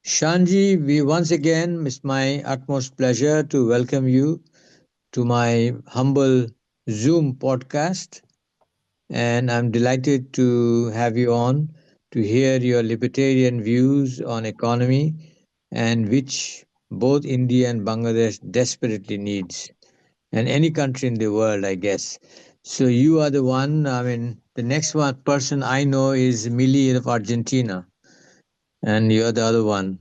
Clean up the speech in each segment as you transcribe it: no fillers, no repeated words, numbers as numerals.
Shanji, once again, it's my utmost pleasure to welcome you to my humble Zoom podcast. And I'm delighted to have you on to hear your libertarian views on economy and which both India and Bangladesh desperately needs, and any country in the world, I guess. So you are the one. I mean, the next one person I know is Milei of Argentina, and you're the other one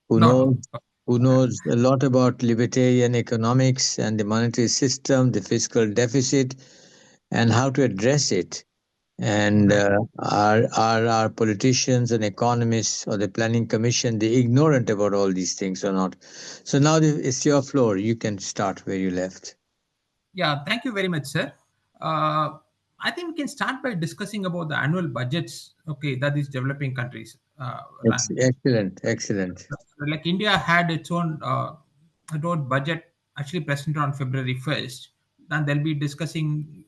who No, knows no. who knows a lot about libertarian economics and the monetary system, the fiscal deficit, and how to address it. And Right. are politicians and economists or the planning commission they ignorant about all these things or not? So now it's your floor. You can start where you left. Yeah, thank you very much, sir. Uh, I think we can start by discussing about the annual budgets, okay, that these developing countries run. Excellent, excellent. Like India had its own budget actually presented on February 1st, and they'll be discussing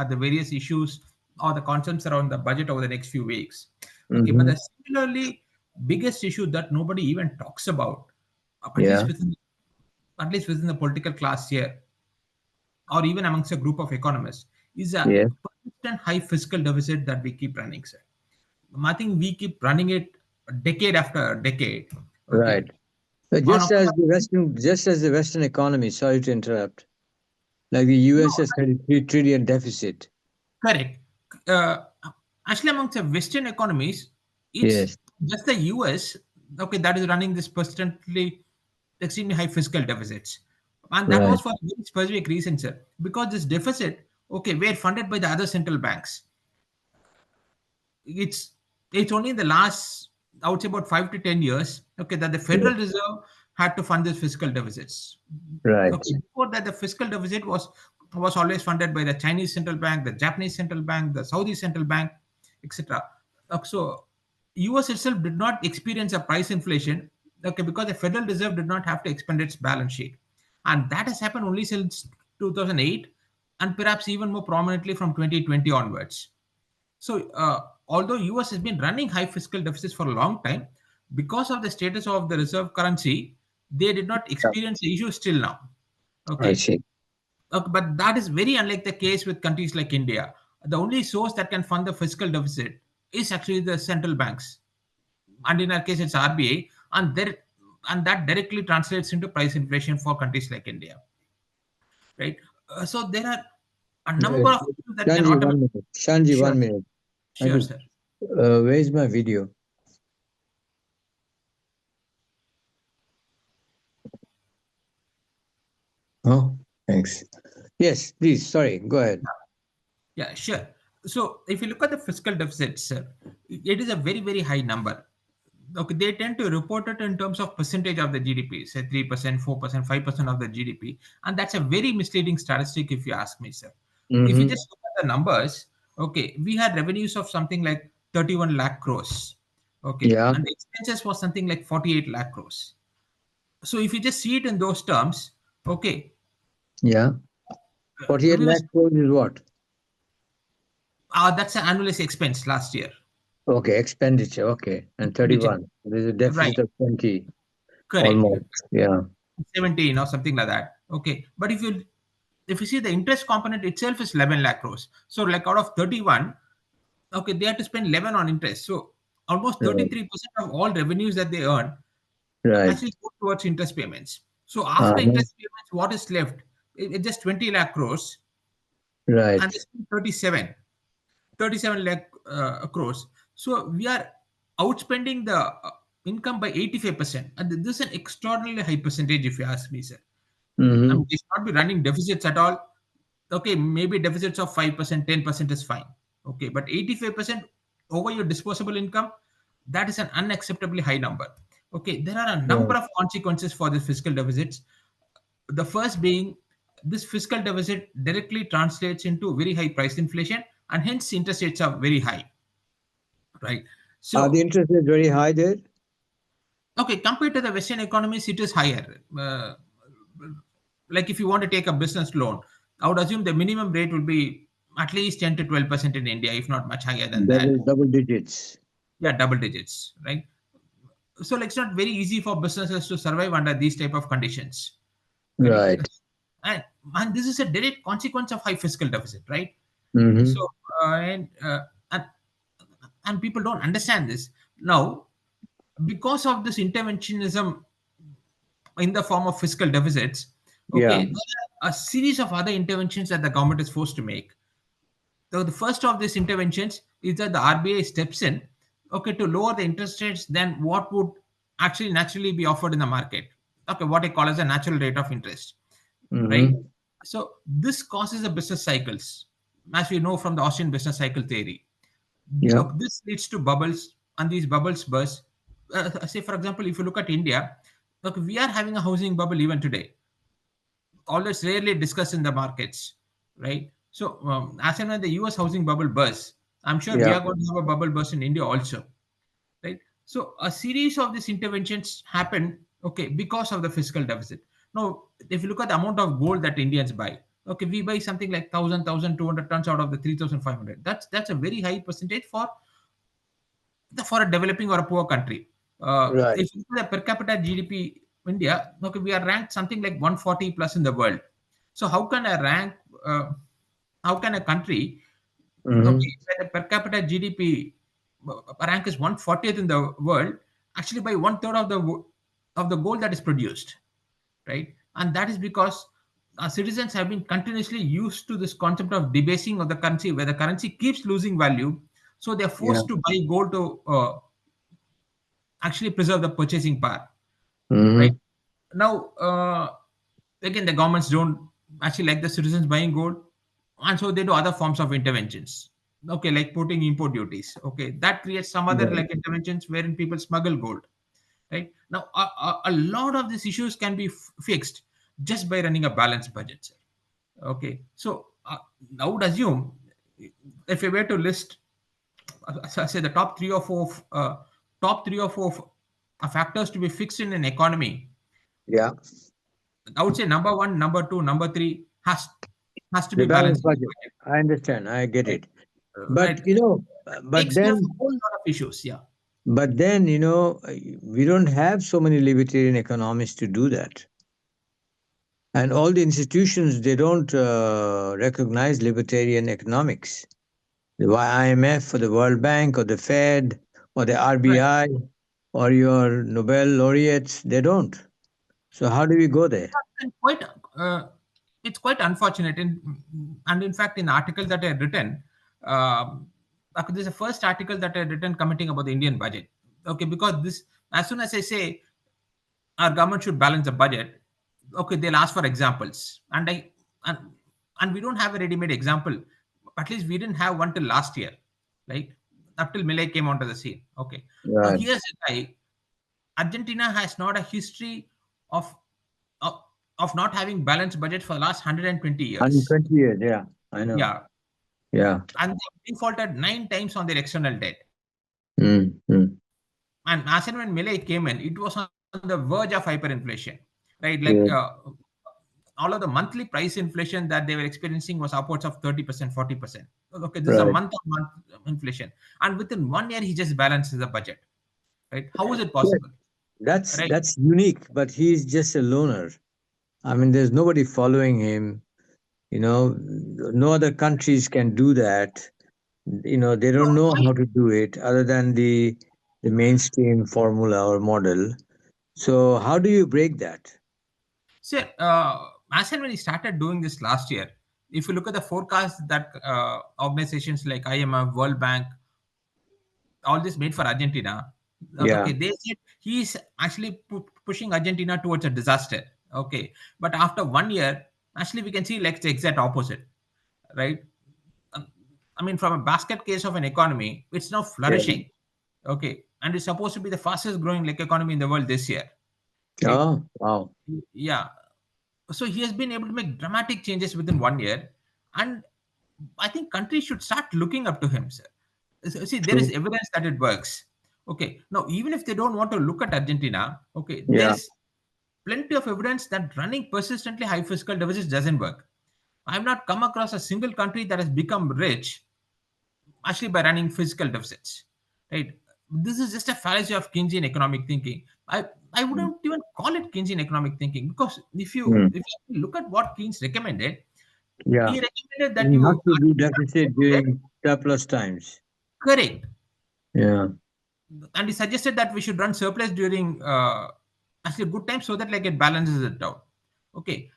the various issues or the concerns around the budget over the next few weeks. Okay, but Hmm. the similarly biggest issue that nobody even talks about, at Yeah. least within the political class here, or even amongst a group of economists, is a Yeah. persistent high fiscal deficit that we keep running, sir. I think we keep running it decade after decade. Okay. Right. But On just as the Western economy, sorry to interrupt, like the no, US has 33 trillion deficit. correct. Uh, Actually, amongst the Western economies, it's Yes. just the US, okay, that is running this persistently extremely high fiscal deficits. And that Right. was for a very specific reason, sir. Because this deficit, okay, were funded by the other central banks. It's only in the last, I would say, about 5 to 10 years, okay, that the Yeah. Federal Reserve had to fund these fiscal deficits. Right. Okay, before that, the fiscal deficit was always funded by the Chinese central bank, the Japanese central bank, the Saudi central bank, etc. So, US itself did not experience a price inflation, okay, because the Federal Reserve did not have to expand its balance sheet, and that has happened only since 2008, and perhaps even more prominently from 2020 onwards. So, although US has been running high fiscal deficits for a long time, because of the status of the reserve currency, they did not Yeah. experience the issue still now. I Okay. see. But that is very unlike the case with countries like India. The only source that can fund the fiscal deficit is actually the central banks, and in our case, it's RBI, and that directly translates into price inflation for countries like India, right? So there are a Uh, number of issues that can Shanji, automatically. 1 minute. Shanji, Sure, 1 minute. I sure, just, sir. where's my video? Oh, thanks. Yes, please. Sorry. Go ahead. Yeah, sure. So if you look at the fiscal deficit, sir, it is a very, very high number. Okay, they tend to report it in terms of percentage of the GDP, say 3%, 4%, 5% of the GDP. And that's a very misleading statistic if you ask me, sir. If you Mm-hmm. just look at the numbers, okay, we had revenues of something like 31 lakh crores. Okay, Yeah. and the expenses was something like 48 lakh crores. So if you just see it in those terms, okay, Yeah. 48 we was lakh crores is what? that's an annualized expense last year. Okay, expenditure. Okay. And Expenditure. 31. There's a Right. deficit of 20 Correct. almost. Yeah. 17 or something like that. Okay. But if you see the interest component itself is 11 lakh crores. So like out of 31, okay, they have to spend 11 on interest. So almost Right. 33% of all revenues that they earn Right. actually go towards interest payments. So after Uh-huh. interest payments, what is left? It's just 20 lakh crores, and they Right. spend 37 lakh crores. So we are outspending the income by 85%. And this is an extraordinarily high percentage, if you ask me, sir. I Mm-hmm. mean, they should not be running deficits at all. Okay, maybe deficits of 5%, 10% is fine. Okay, but 85% over your disposable income, that is an unacceptably high number. Okay, there are a number Right. of consequences for the fiscal deficits. The first being this fiscal deficit directly translates into very high price inflation, and hence interest rates are very high, right? Are the So, interest rates very high there? okay, compared to the Western economies, it is higher. Like if you want to take a business loan, I would assume the minimum rate will be at least 10 to 12% in India, if not much higher than that. Double digits. Yeah, double digits, right? So like, it's not very easy for businesses to survive under these type of conditions. Correct. Right. and and this is a direct consequence of high fiscal deficit, right? So Mm-hmm. uh, and uh, and and people don't understand this now. Because of this interventionism in the form of fiscal deficits, Yeah. okay, there are a series of other interventions that the government is forced to make. So the first of these interventions is that the RBI steps in, okay, to lower the interest rates than what would actually naturally be offered in the market. Okay, what I call as a natural rate of interest, right? Mm-hmm. So this causes the business cycles, as we know from the Austrian business cycle theory. Yeah. Okay, this leads to bubbles, and these bubbles burst. Say, for example, if you look at India, look, we are having a housing bubble even today, always rarely discussed in the markets, right? So, as and when the US housing bubble bursts, I'm sure we Yeah. are going to have a bubble burst in India also, right? So, a series of these interventions happen, okay, because of the fiscal deficit. Now, if you look at the amount of gold that Indians buy, okay, we buy something like 1,200 tons out of the 3,500. That's a very high percentage for a developing or a poor country. Right. If you look at the per capita GDP India, okay, we are ranked something like 140 plus in the world. So uh, how can a country, Mm-hmm. okay, where the per capita GDP rank is 140th in the world, actually by one third of the gold that is produced, right? And that is because citizens have been continuously used to this concept of debasing of the currency, where the currency keeps losing value, so they are Yeah. forced to buy gold to actually preserve the purchasing power, right? Mm-hmm. Now, again, the governments don't actually like the citizens buying gold, and so they do other forms of interventions. Okay, like putting import duties. Okay, that creates some other Right. like interventions wherein people smuggle gold. Right now, a lot of these issues can be fixed just by running a balanced budget, sir. Okay, so I would assume, if we were to list, say the top three or four factors to be fixed in an economy, Yeah. I would say number one, number two, number three has to The be balanced balancing the budget. budget, I understand. I get right? it. Right. But but Takes care of a then, whole lot of issues. Yeah. we don't have so many libertarian economists to do that. And all the institutions, they don't recognize libertarian economics. The IMF or the World Bank or the Fed or the Right. RBI or your Nobel laureates, they don't. So how do we go there? And quite uh, it's quite unfortunate, and in fact, in the article that I had written, this is the first article that I had written commenting about the Indian budget. Okay, because this, as soon as I say our government should balance the budget, okay, they'll ask for examples, and and we don't have a ready-made example. At least we didn't have one till last year, right? Up till Milei came onto the scene. Okay, now Right. here's a guy. Argentina has not a history of of, of not having balanced budget for the last 120 years. 120 years, yeah. I know. Yeah, Yeah. and they defaulted 9 times on their external debt. Mm, mm. And as and when Millet came in, it was on the verge of hyperinflation, right? Like Yeah. all of the monthly price inflation that they were experiencing was upwards of 30%, 40%. Okay, this is a Right. month-on-month inflation, and within 1 year he just balances the budget, right? How is it Yeah. possible, right? That's unique, but he's just a loner. I mean, there's nobody following him. No other countries can do that. They So don't know why? how to do it other than the mainstream formula or model. So how do you break that? See, as and when he started doing this last year, if you look at the forecast that organizations like IMF, World Bank, all this made for Argentina, Yeah. okay, they said he's actually pushing Argentina towards a disaster. Okay, but after 1 year, actually we can see like the exact opposite, right? Um, I mean, from a basket case of an economy, it's now Yeah. flourishing. Okay, and it's supposed to be the fastest growing like economy in the world this year, right? Oh, wow. Yeah, so he has been able to make dramatic changes within 1 year, and I think countries should start looking up to him, sir. See, there is True. evidence that it works. Okay, now even if they don't want to look at Argentina, okay, there Yeah. is plenty of evidence that running persistently high fiscal deficits doesn't work. I have not come across a single country that has become rich actually by running fiscal deficits, right? this is just a fallacy of Keynesian economic thinking. I Mm. wouldn't even call it Keynesian economic thinking, because Mm. if you look at what Keynes recommended, Yeah, he recommended that we you have to do not deficit deficit. during surplus times. Correct. Yeah. And he suggested that we should run surplus during actually good times, so that like it balances it out. Okay,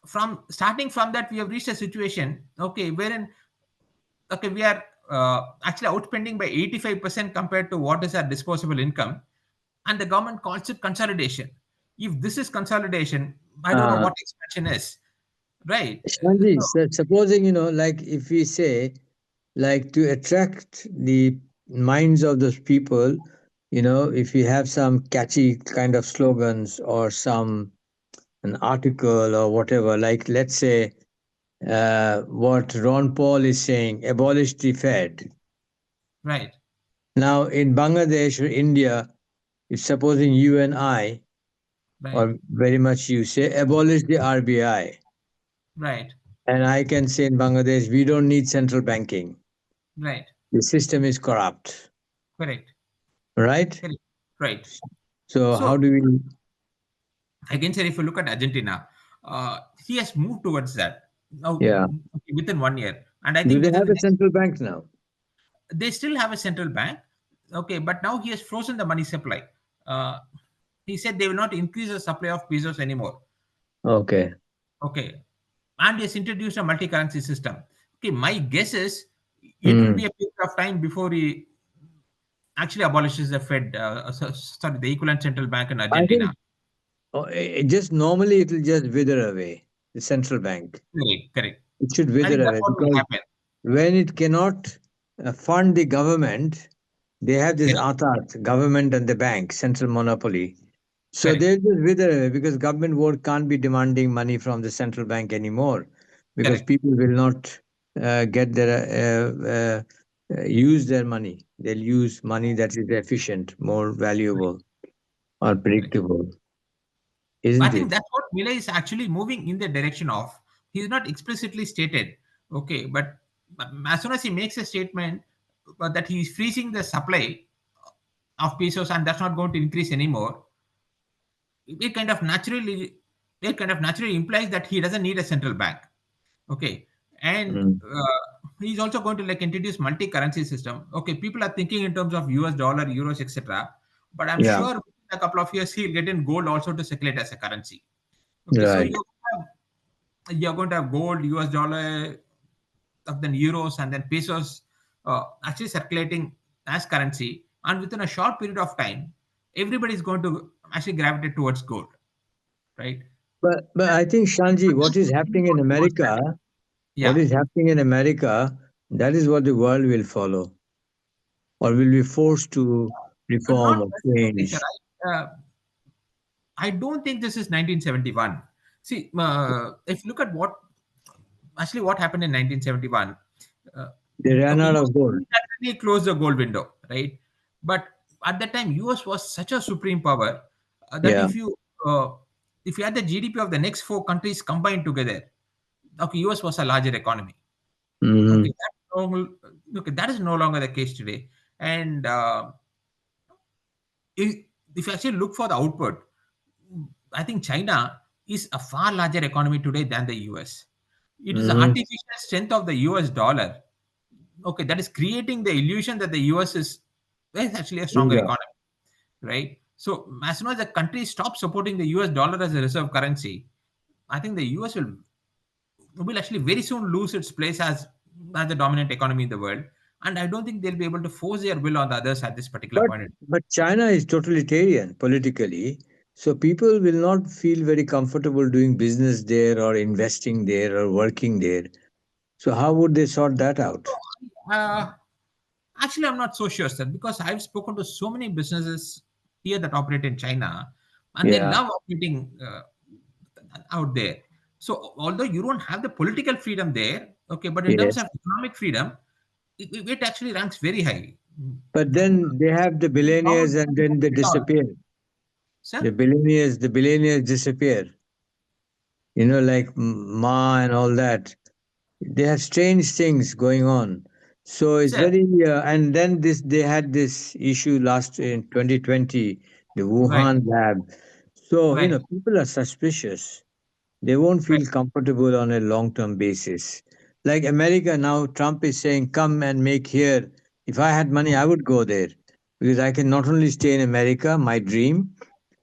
from starting from that, we have reached a situation, okay, wherein, okay, we are actually outspending by 85% compared to what is our disposable income, and the government calls it consolidation. If this is consolidation, I don't know Uh, what expansion is, right? Shanji, supposing, like if we say, like to attract the minds of those people, if you have some catchy kind of slogans or some an article or whatever, like let's say what Ron Paul is saying, abolish the Fed. Right, Now in Bangladesh or India, if supposing you and I, right, or very much you say, abolish the RBI, right, and I can say in Bangladesh, we don't need central banking. right. The system is corrupt, Correct, right? correct, right. So how So do we? again, sir, if you look at Argentina, he has moved towards that now, Yeah. within 1 year, and I Do think they within have the a next, central bank now? they still have a central bank. Okay, but now he has frozen the money supply. Uh, he said they will not increase the supply of pesos anymore. Okay. Okay, and he has introduced a multi-currency system. Okay, my guess is it will be Mm. a period of time before he actually abolishes the Fed. Sorry, the equivalent central bank in I think Argentina. just normally it will just wither away. The central bank. Correct, correct. It should I wither think that's away what will because happen. when it cannot fund the government, they have this Correct, atat, government and the bank, central monopoly. So correct, they'll just wither away because government won't can't be demanding money from the central bank anymore because correct, people will not get their use their money. They'll use money that is efficient, more valuable or correct. predictable, I isn't think it? that's what Milei is actually moving in the direction of. He's not explicitly stated, okay, but as soon as he makes a statement that he's freezing the supply of pesos and that's not going to increase anymore, it kind of naturally it kind of naturally implies that he doesn't need a central bank. Okay, and Mm. he's also going to like introduce multi-currency system. Okay, people are thinking in terms of US dollar, euros, etc. But I'm Yeah, sure in a couple of years he'll get in gold also to circulate as a currency. Okay, so right. you're going to have gold, US dollar, then euros, and then pesos actually circulating as currency. And within a short period of time, everybody is going to actually gravitate towards gold, right? But I think Shanji, what is happening in Towards that. America, what Yeah, is happening in America, that is what the world will follow, or will be forced to reform not or necessarily, sir. change. I don't think this is 1971. See, if you look at what happened in 1971, uh, They ran okay, out US of gold. unilaterally closed the gold window, right? But at that time, US was such a supreme power that Yeah. if you had the GDP of the next four countries combined together, okay, US was a larger economy. Okay, Hmm. that is no longer the case today. And if, if you actually look for the output, I think China is a far larger economy today than the US. It is the Hmm. artificial strength of the US dollar, okay, that is creating the illusion that the US is actually a stronger Yeah. economy, right? So as soon as the country stops supporting the US dollar as a reserve currency, I think the US will actually very soon lose its place as the dominant economy in the world. And I don't think they'll be able to force their will on the others at this particular But point. but China is totalitarian politically, so people will not feel very comfortable doing business there or investing there or working there. So how would they sort that out? Uh, Actually, I'm not so sure, sir, because I've spoken to so many businesses here that operate in China, and they Yeah. love operating out there. So, although you don't have the political freedom there, okay, but in terms Yes. of economic freedom, it actually ranks very high. But then they have the billionaires and then they disappear. Sir, The billionaires disappear. Like Ma and all that. They have strange things going on. So it's Sir, very, and then this they had this issue last in 2020, the right, Wuhan lab. So right, people are suspicious. They won't right. feel comfortable on a long-term basis. Like America now, Trump is saying, "Come and make here." If I had money, I would go there because I can not only stay in America, my dream.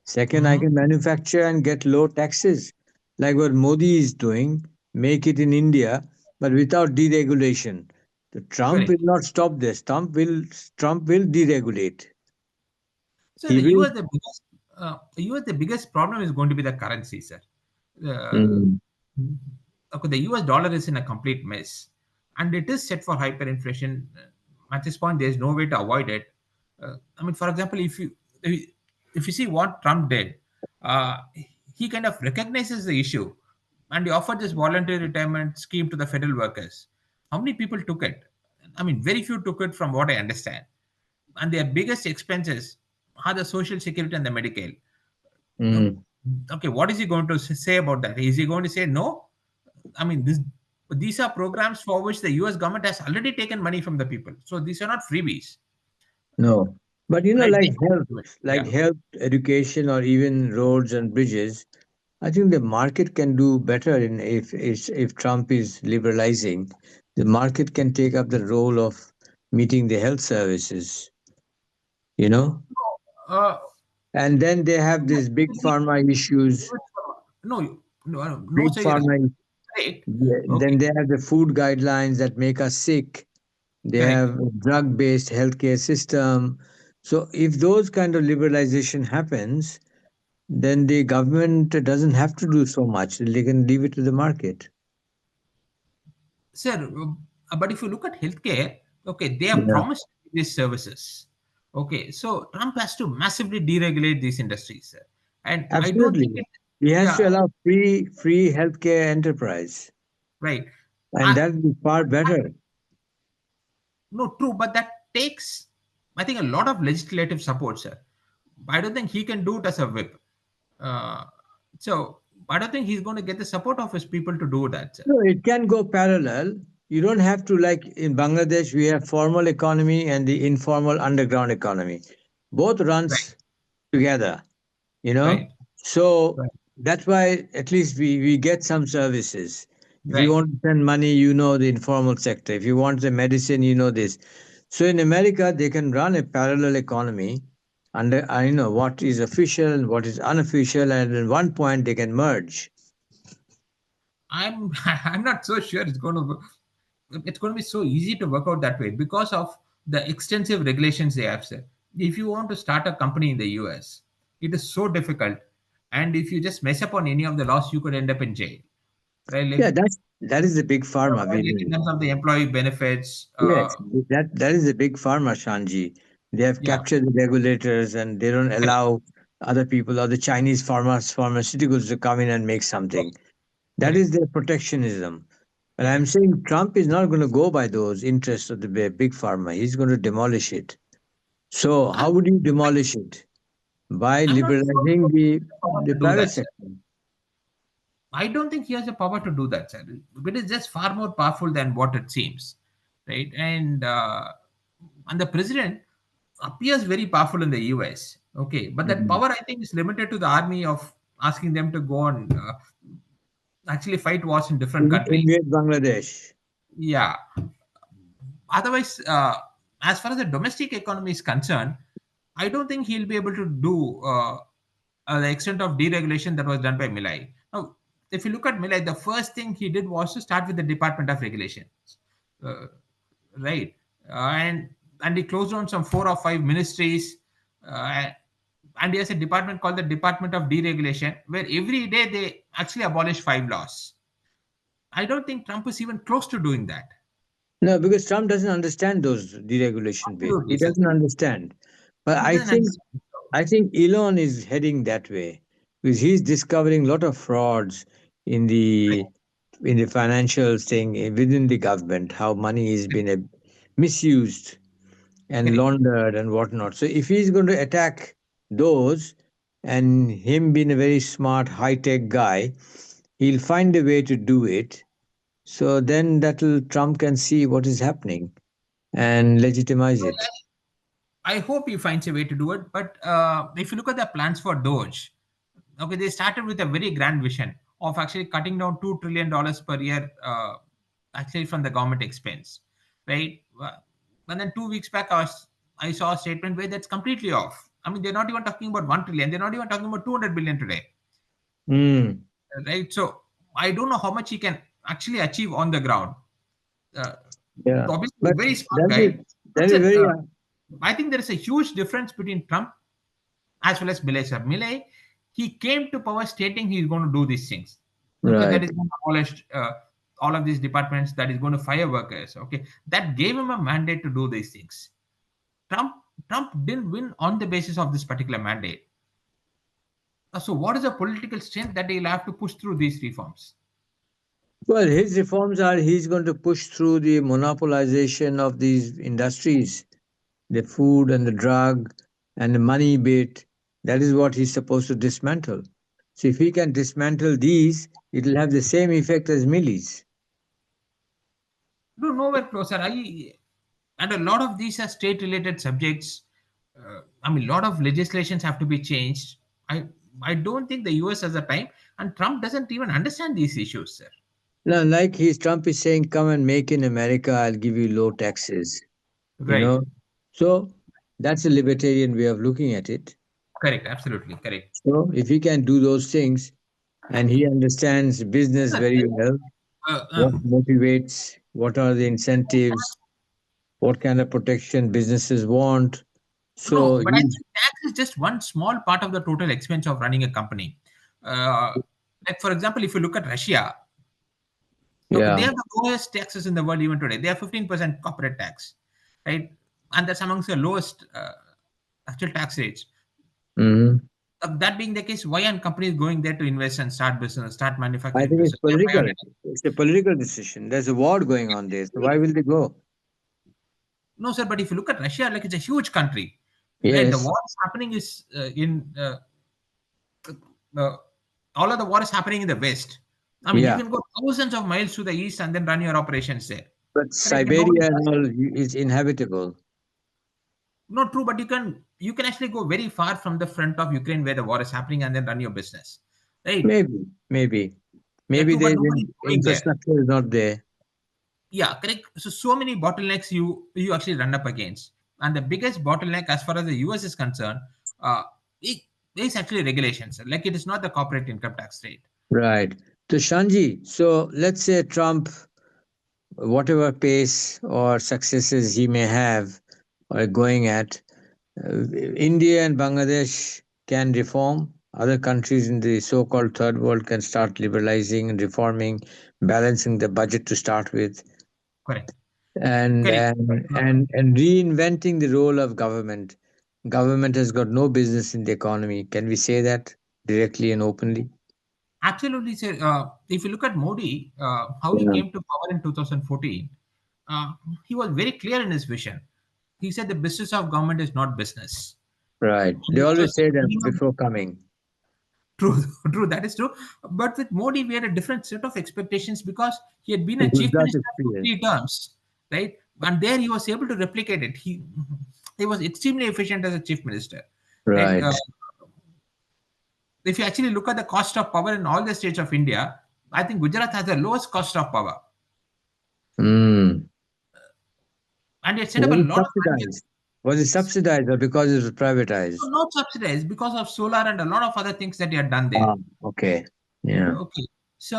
Second, I Mm-hmm. can manufacture and get low taxes, like what Modi is doing, make it in India, but without deregulation. So Trump will Correct. not stop this. Trump will deregulate. So He the will. US the biggest problem is going to be the currency, sir. Uh, Mm, okay, the US dollar is in a complete mess, and it is set for hyperinflation. At this point, there is no way to avoid it. I mean, for example, if you see what Trump did, uh, he kind of recognizes the issue, and he offered this voluntary retirement scheme to the federal workers. How many people took it? I mean, very few took it, from what I understand, and their biggest expenses are the social security and the medical. Now, mm, okay, what is he going to say about that? Is he going to say no? I mean, these are programs for which the US government has already taken money from the people, so these are not freebies, no. But right? They like have to health, do it. like Yeah. health, education, or even roads and bridges, I think the market can do better in if Trump is liberalizing. The market can take up the role of meeting the health services, you know. Uh, And then they have these big pharma issues. no, no, no, Big sir, you're pharma. right. Yeah, then Okay, they have the food guidelines that make us sick. They correct. have a drug-based healthcare system. So if those kind of liberalization happens, then the government doesn't have to do so much. They can leave it to the market. Sir, but if you look at healthcare, okay, they have Yeah, promised these services. Okay, so Trump has to massively deregulate these industries, sir. And I don't think absolutely. it, He has yeah, to allow free healthcare enterprise, right. and I, that would be far better. no, true, but that takes, I think, a lot of legislative support, sir. I don't think he can do it as a whip. Uh, so I don't think he's going to get the support of his people to do that, sir. No, it can go parallel. You don't have to, like in Bangladesh, we have formal economy and the informal underground economy. Both Right, runs together, you right, know. So right, that's why at least we get some services. If you right. want to send money, you know the informal sector. If you want the medicine, you know this. So in America, they can run a parallel economy under, what is official and what is unofficial, and at one point they can merge. I'm I'm not so sure it's going to be so easy to work out that way because of the extensive regulations they have set. If you want to start a company in the US, it is so difficult, and if you just mess up on any of the laws, you could end up in jail, right? Like, Yeah, that is the big pharma. right, like in terms of the employee benefits. Yes, that is a big pharma, Shanji. They have Yeah, captured the regulators and they don't correct, allow other people or the Chinese pharmaceuticals to come in and make something. That correct, is their protectionism. But I'm correct. saying Trump is not going to go by those interests of the big pharma. He's going to demolish it. So I'm, how would you demolish it? By I'm not liberalizing sure how the to do private that, sir. sector. I don't think he has the power to do that, sir. It is just far more powerful than what it seems, right? And the president appears very powerful in the US. Okay, but that Mhm. power, I think, is limited to the army of asking them to go and actually fight wars in different countries. Invade Bangladesh. Yeah. Otherwise, as far as the domestic economy is concerned, I don't think he'll be able to do the extent of deregulation that was done by Milei. Now, if you look at Milei, the first thing he did was to start with the Department of Regulations, uh, right? And he closed down some 4 or 5 ministries, uh, and he has a department called the Department of Deregulation, where every day they actually abolish 5 laws. I don't think Trump is even close to doing that. No, because Trump doesn't understand those deregulation bit. Absolutely, He sir. doesn't understand. But He I doesn't think understand. I think Elon is heading that way because he's discovering a lot of frauds in the in the financial thing within the government, how money is being misused and Correct. laundered and whatnot. So if he's going to attack those, and him being a very smart, high tech guy, he'll find a way to do it. So then that'll Trump can see what is happening. and legitimize Well, it. I hope he finds a way to do it. But if you look at the plans for Doge, okay, they started with a very grand vision of actually cutting down $2 trillion per year, actually from the government expense, right? And then 2 weeks back, I saw a statement where that's completely off. I mean, they're not even talking about 1 trillion; they're not even talking about 200 billion today, Mm, right? So I don't know how much he can actually achieve on the ground. Uh, yeah, Obviously, he's but a very smart that'll be guy. But that'll be sir, very I think there is a huge difference between Trump as well as Milei. Sir, Milei, he came to power stating he's going to do these things. Okay, that right. is going to abolish all of these departments. That is going to fire workers. Okay, that gave him a mandate to do these things. Trump Trump didn't win on the basis of this particular mandate. So, what is the political strength that he'll have to push through these reforms? Well, his reforms are he's going to push through the monopolization of these industries, the food and the drug and the money bit. That is what he's supposed to dismantle. So if he can dismantle these, it will have the same effect as Millie's. No, nowhere closer. And a lot of these are state-related subjects. I mean, a lot of legislations have to be changed. I I don't think the US has the time, and Trump doesn't even understand these issues, sir. Now, like Trump is saying, come and make in America, I'll give you low taxes, you Right. know. So that's a libertarian way of looking at it. Correct. Absolutely correct. So if he can do those things and he understands business Sir, very well, Uh, what um, motivates, what are the incentives, what kind of protection businesses want. So no, but I he's, think tax is just one small part of the total expense of running a company. Uh, like for example, if you look at Russia, okay, they yeah. have the lowest taxes in the world even today. They have 15% corporate tax, right? And that's amongst the lowest actual tax rates. Hmm. That being the case, why aren't companies going there to invest and start business, start I manufacturing think it's business? They're political. violating. It's a political decision. There's a war going on there. So why will they go? No, sir, but if you look at Russia, like it's a huge country, right? The Yes. war is happening is in uh, all of the war is happening in the west. I mean, you Yeah. can go thousands of miles to the east and then run your operations there. But Correct? And nobody Siberia and does it. all is inhabitable. Not true, but you can actually go very far from the front of Ukraine where the war is happening and then run your business, right? Maybe, maybe, Yeah, maybe true, but the nobody's going there. infrastructure is not there. Yeah, correct. So many bottlenecks you actually run up against, and the biggest bottleneck as far as the US is concerned, uh, it is actually regulations. Like it is not the corporate income tax rate. Right. So Shanji, so let's say Trump, whatever pace or successes he may have or going at, India and Bangladesh can reform. Other countries in the so-called third world can start liberalizing and reforming, balancing the budget to start with, Correct. and Correct. and and, and reinventing the role of government. Government has got no business in the economy. Can we say that directly and openly? Absolutely, sir. If you look at Modi, how he Yeah. came to power in 2014, uh, he was very clear in his vision. He said the business of government is not business. Right. They It always was say that minimum. before coming. True, true. That is true. But with Modi, we had a different set of expectations because he had been a chief Gujarat minister for experience. 3 terms, right? And there he was able to replicate it. He was extremely efficient as a chief minister, right? Right. If you actually look at the cost of power in all the states of India, I think Gujarat has the lowest cost of power, Mm. and it set up a Was it lot of subsidized? Was it subsidized or because it was privatized? not subsidized because of solar and a lot of other things that he had done there. Ah, okay. Yeah. Okay, so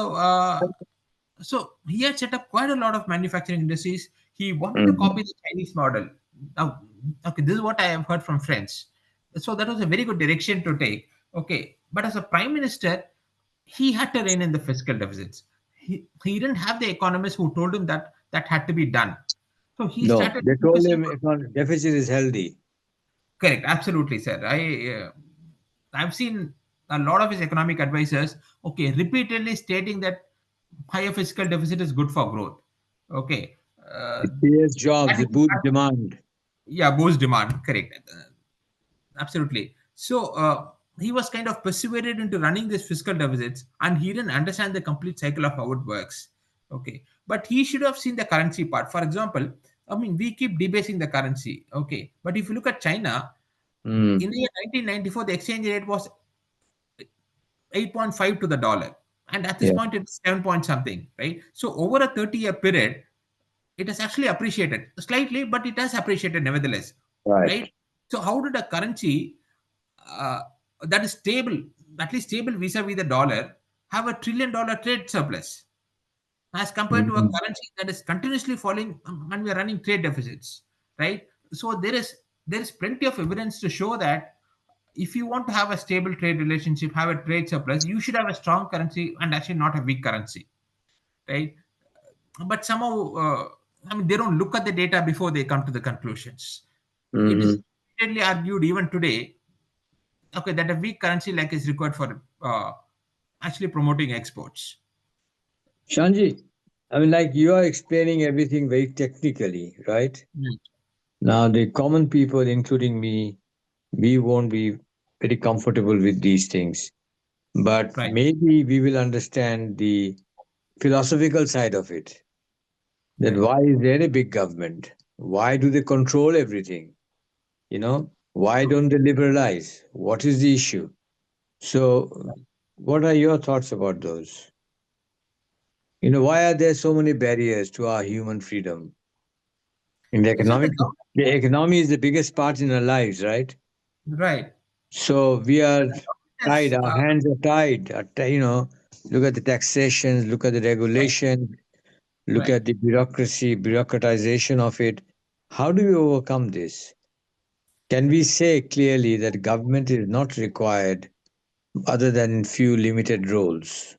so he had set up quite a lot of manufacturing industries. He wanted to Mhm. copy the Chinese model. Now, okay, this is what I have heard from friends. So that was a very good direction to take. Okay, but as a prime minister, he had to rein in the fiscal deficits. He didn't have the economists who told him that that had to be done. So he No, started they told focusing him deficit is healthy. correct, absolutely, sir. I've seen a lot of his economic advisors, okay, repeatedly stating that higher fiscal deficit is good for growth. Okay, It creates that jobs, is, it boosts demand. yeah, boost demand. Correct, absolutely. So he was kind of persuaded into running this fiscal deficits, and he didn't understand the complete cycle of how it works. Okay, but he should have seen the currency part. For example, I mean, we keep debasing the currency. Okay. But if you look at China, in Mm. the year 1994, the exchange rate was 8.5 to the dollar. And at this Yeah. point, it's 7 point something, right? So over a 30-year period, it has actually appreciated slightly, but it has appreciated nevertheless, Right. right? So how did a currency uh, that is stable, at least stable vis-a-vis the dollar, have a $1 trillion trade surplus as compared to a Mm. currency that is continuously falling and we are running trade deficits, right? So there is plenty of evidence to show that if you want to have a stable trade relationship, have a trade surplus, you should have a strong currency and actually not a weak currency, right? But somehow, I mean, they don't look at the data before they come to the conclusions. It is Hmm. repeatedly argued even today, okay, that a weak currency like is required for actually promoting exports. Shanji, I mean, like you are explaining everything very technically, right? Right. Now, the common people, including me, we won't be very comfortable with these things. But Right. maybe we will understand the philosophical side of it. That Right. why is there a big government? Why do they control everything? Why True. don't they liberalize? What is the issue? So, what are your thoughts about those? Why are there so many barriers to our human freedom? In So the the economy is the biggest part in our lives, right? right. So we are The government tied. has, Our hands are tied. Look at the taxations. Look at the right. regulation. Look Right. at the bureaucracy, bureaucratization of it. How do we overcome this? Can we say clearly that government is not required other than in few limited roles?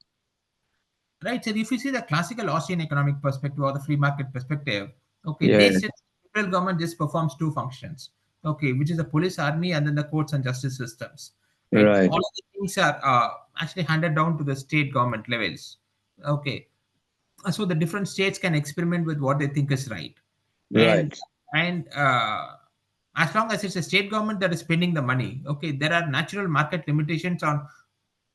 Right. So if you see the classical Austrian economic perspective or the free market perspective, okay, Yeah, they said the federal government just performs two functions, okay, which is the police, army, and then the courts and justice systems. Right. right, All of the things are actually handed down to the state government levels. Okay. So the different states can experiment with what they think is right, and right. and as long as it's a state government that is spending the money, okay, there are natural market limitations on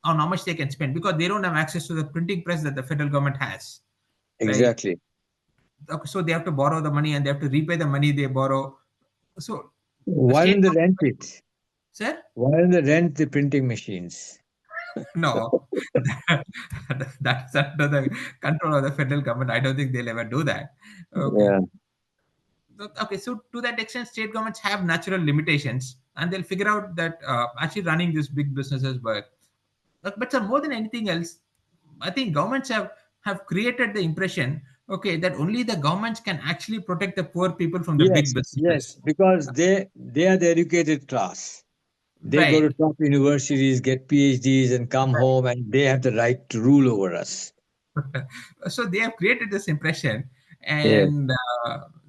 how much they can spend because they don't have access to the printing press that the federal government has, right? Exactly. Okay, so they have to borrow the money and they have to repay the money they borrow. So the Why state don't they rent government, it? sir, Why don't they rent the printing machines? no, that's under the control of the federal government. I don't think they'll ever do that. Okay. Yeah. Okay, so to that extent, state governments have natural limitations, and they'll figure out that actually running these big businesses work. But sir, more than anything else, I think governments have created the impression, okay, that only the governments can actually protect the poor people from the big Yes, yes, businesses. because they are the educated class. They go to Right. top universities, get PhDs, and come home, and they have the right to rule over us. So they have created this impression, Yeah. and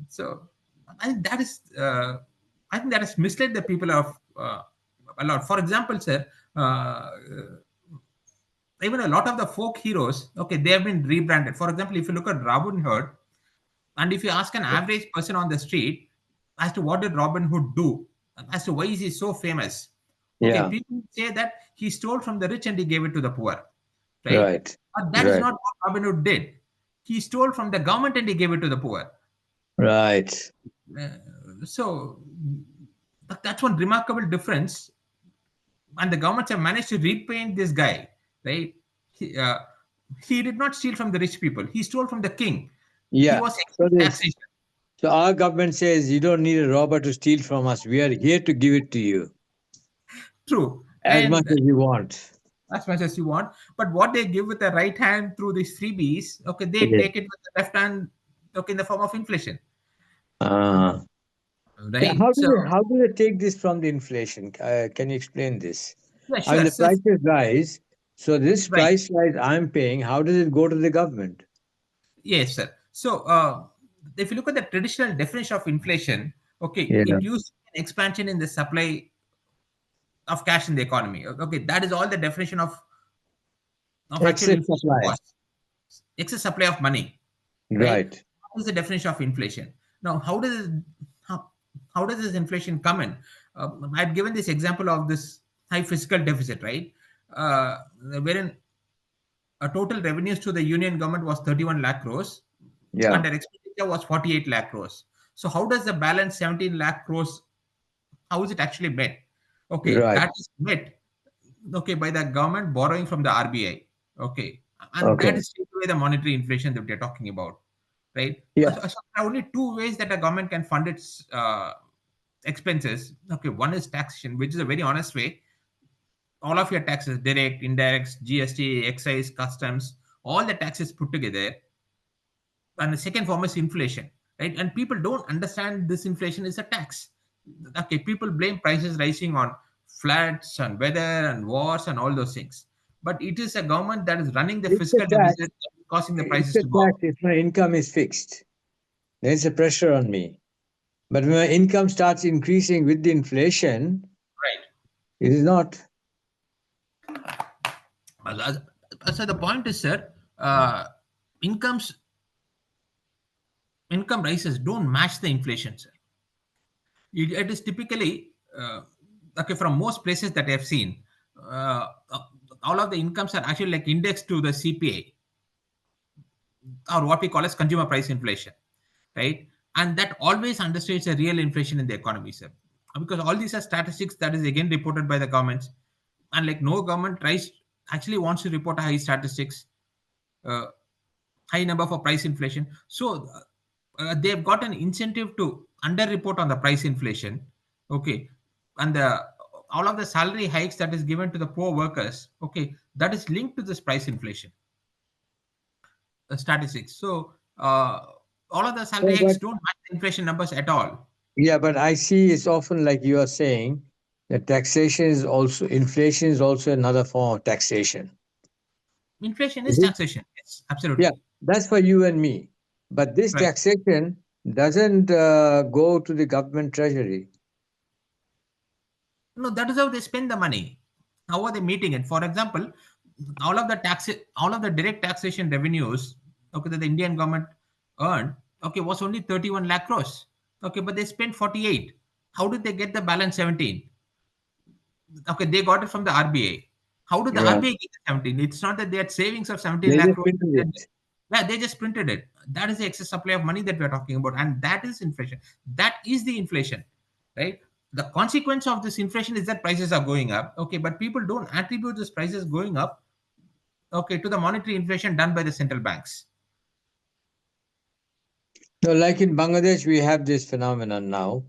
so I think that is, I think that has misled the people of a lot. For example, sir, even a lot of the folk heroes, okay, they have been rebranded. For example, if you look at Robin Hood, and if you ask an average person on the street as to what did Robin Hood do, as to why is he so famous, okay, Yeah. people say that he stole from the rich and he gave it to the poor, right? Right. But that is Right. not what Robin Hood did. He stole from the government and he gave it to the poor. Right. So that's one remarkable difference, and the governments have managed to repaint this guy, right? He did not steal from the rich people. He stole from the king. He Yeah. was So excess this. taxation. So our government says you don't need a robber to steal from us. We are here to give it to you True. as much And as you want. as much as you want. But what they give with the right hand through these freebies, okay, they Yeah. take it with the left hand, okay, in the form of inflation, Uh, yeah. right? So, How do they take this from the inflation? Can you explain this? yeah, I mean, sure. the So, prices rise. So this right, price rise I'm paying, how does it go to the government? yes, sir. So, if you look at the traditional definition of inflation, okay, Yeah. it used an expansion in the supply of cash in the economy. Okay, that is all the definition of actual Excess inflation supply. was excess supply of money, right? Right. What is the definition of inflation? Now, how, how does this inflation come in? I've given this example of this high fiscal deficit, right? Wherein total revenues to the union government was 31 lakh crores, and Yeah. their expenditure was 48 lakh crores. So how does the balance 17 lakh crores, how is it actually met? Okay, Right. that is met, okay, by the government borrowing from the RBI. Okay, and that Okay. is take away the monetary inflation that we are talking about, right? Yeah. So there are only two ways that a government can fund its expenses. Okay, one is taxation, which is a very honest way. All of your taxes, direct, indirect, GST, excise, customs, all the taxes put together. And the second form is inflation, right? And people don't understand this inflation is a tax. Okay, people blame prices rising on floods and weather and wars and all those things, but it is a government that is running the It's a fiscal tax. deficit, causing the It's prices a to go tax up. if my income is fixed. There's a pressure on me. But when my income starts increasing with the inflation, Right. it is not. So the point is, sir, uh, incomes income rises don't match the inflation, sir. It is typically okay, from most places that I have seen, uh, uh, all of the incomes are actually like indexed to the CPI, or what we call as consumer price inflation, right? And that always understates the real inflation in the economy, sir, because all these are statistics that is again reported by the governments, and like no government tries actually wants to report a high statistics, uh, high number for price inflation. So they've got an incentive to underreport on the price inflation. Okay, and the all of the salary hikes that is given to the poor workers. Okay, that is linked to this price inflation statistics. So all of the salary No, hikes but don't match the inflation numbers at all. yeah, but I see it's often like you are saying that taxation is also inflation is also another form of taxation. Inflation Is is it? taxation. Yes, Yeah, absolutely. that's for you and me. But this Right. taxation doesn't go to the government treasury. No, that is how they spend the money. How are they meeting it? For example, all of the direct taxation revenues, okay, that the Indian government earned, okay, was only 31 lakh crores. Okay, but they spent 48. How did they get the balance 17? Okay, they got it from the RBA. How did the Yeah, RBA get the 17? It's not that they had savings of 17 they lakh just crores. printed it. Yeah, they just printed it. That is the excess supply of money that we're talking about. And that is inflation. That is the inflation, right? The consequence of this inflation is that prices are going up. Okay, but people don't attribute this prices going up, okay, to the monetary inflation done by the central banks. So, like in Bangladesh, we have this phenomenon now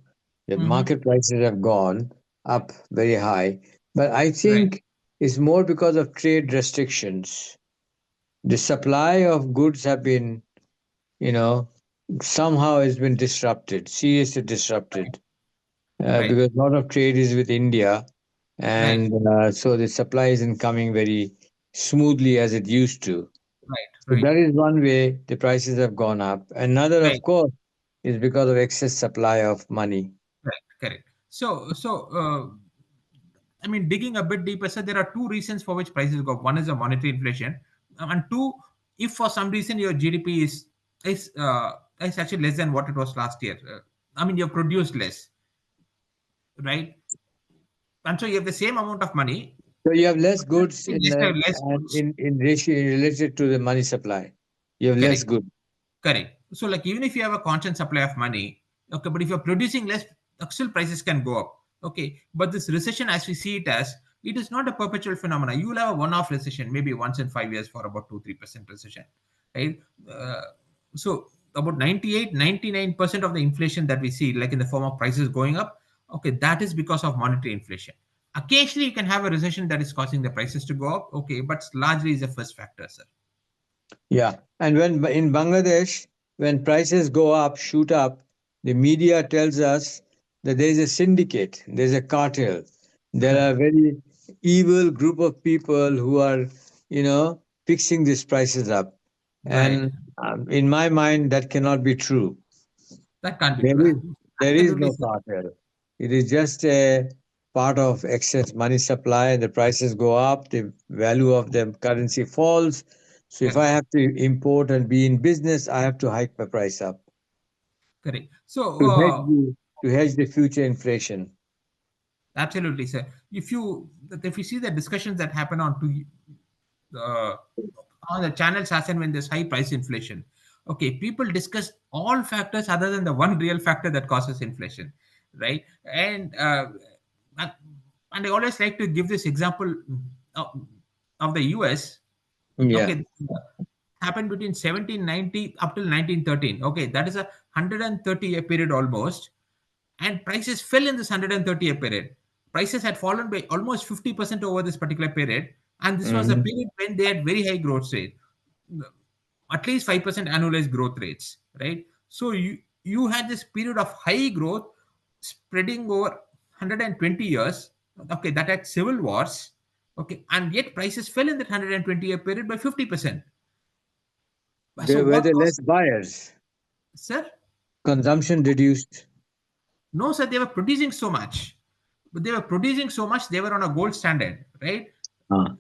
that Hmm. market prices have gone up very high. But I Right, think it's more because of trade restrictions. The supply of goods have been, you know, somehow has been disrupted, seriously disrupted, right, because a lot of trade is with India, right, and so the supply isn't coming very smoothly as it used to. right, So right, that is one way the prices have gone up. Another, right, of course, is because of excess supply of money. right, correct. I mean, digging a bit deeper, so there are two reasons for which prices go up. One is the monetary inflation, and two, if for some reason your GDP is actually less than what it was last year. I mean, you've produced less, right? And so you have the same amount of money, So you have less but you're goods getting less and goods. in ratio related to the money supply. You have less Correct. goods. Correct. So, like, even if you have a constant supply of money, okay, but if you're producing less, still prices can go up. Okay, but this recession, as we see it as, it is not a perpetual phenomenon. You will have a one-off recession, maybe once in 5 years for about 2-3% recession, right? So, about 99% of the inflation that we see, like in the form of prices going up, okay, that is because of monetary inflation. Occasionally, you can have a recession that is causing the prices to go up, okay, but largely is the first factor, sir. Yeah. And when in Bangladesh, when prices go up, shoot up, the media tells us that there is a syndicate, there's a cartel. There are very evil group of people who are, fixing these prices up. Right. And in my mind, that cannot be true. That can't be There true. is there is Absolutely, no sir. cartel. It is just a part of excess money supply. The prices go up, the value of the currency falls. So if I Correct. have to import and be in business, I have to hike my price up Correct. So, to hedge the future inflation. absolutely, sir. If you see the discussions that happen uh, on the channels as and when there's high price inflation, Okay, people discuss all factors other than the one real factor that causes inflation, right? And and I always like to give this example of, of the US. Yeah. Okay, happened between 1790 up till 1913. Okay, that is a 130-year period almost, and prices fell in this 130-year period. Prices had fallen by almost 50% over this particular period, and this was a Hmm. period when they had very high growth rate, at least 5% annualized growth rates, right? So you had this period of high growth spreading over 120 years. Okay, that had civil wars. Okay, and yet prices fell in that 120-year period by 50%. So There were what the caused, less buyers. sir? Consumption reduced. No, sir, they were producing so much. But they were producing so much, they were on a gold standard, right? Ah.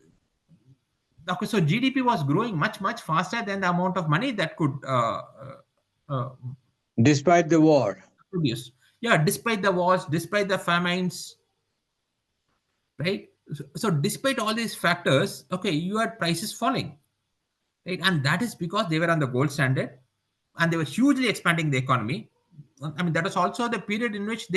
Okay, so GDP was growing much, much faster than the amount of money that could Despite the war. produce. Yeah, despite the wars, despite the famines, right? So despite all these factors, okay, you had prices falling, right? And that is because they were on the gold standard and they were hugely expanding the economy. I mean, that was also the period in which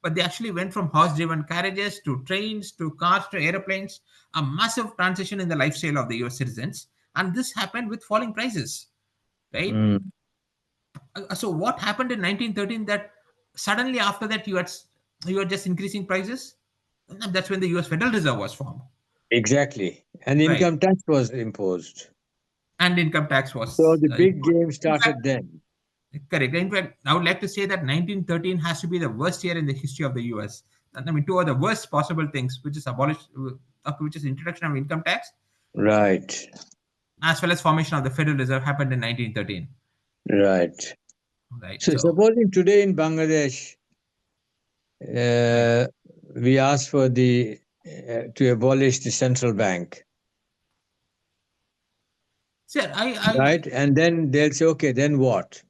but they actually went from horse-driven carriages to trains to cars to airplanes, a massive transition in the lifestyle of the US citizens. And this happened with falling prices, right? Mm. So what happened in 1913 that suddenly after that you are just increasing prices? And that's when the US Federal Reserve was formed, Exactly. And right? income tax was imposed. And income tax So was the big game in fact started then. correct. In fact, I would like to say that 1913 has to be the worst year in the history of the US. I mean, two of the worst possible things, which is which is introduction of income tax, Right. as well as formation of the Federal Reserve happened in 1913. Right. Right. So So, supposing today in Bangladesh, right. uh, we ask for the to abolish the central bank, Sir, right? And then they'll say, okay, then what?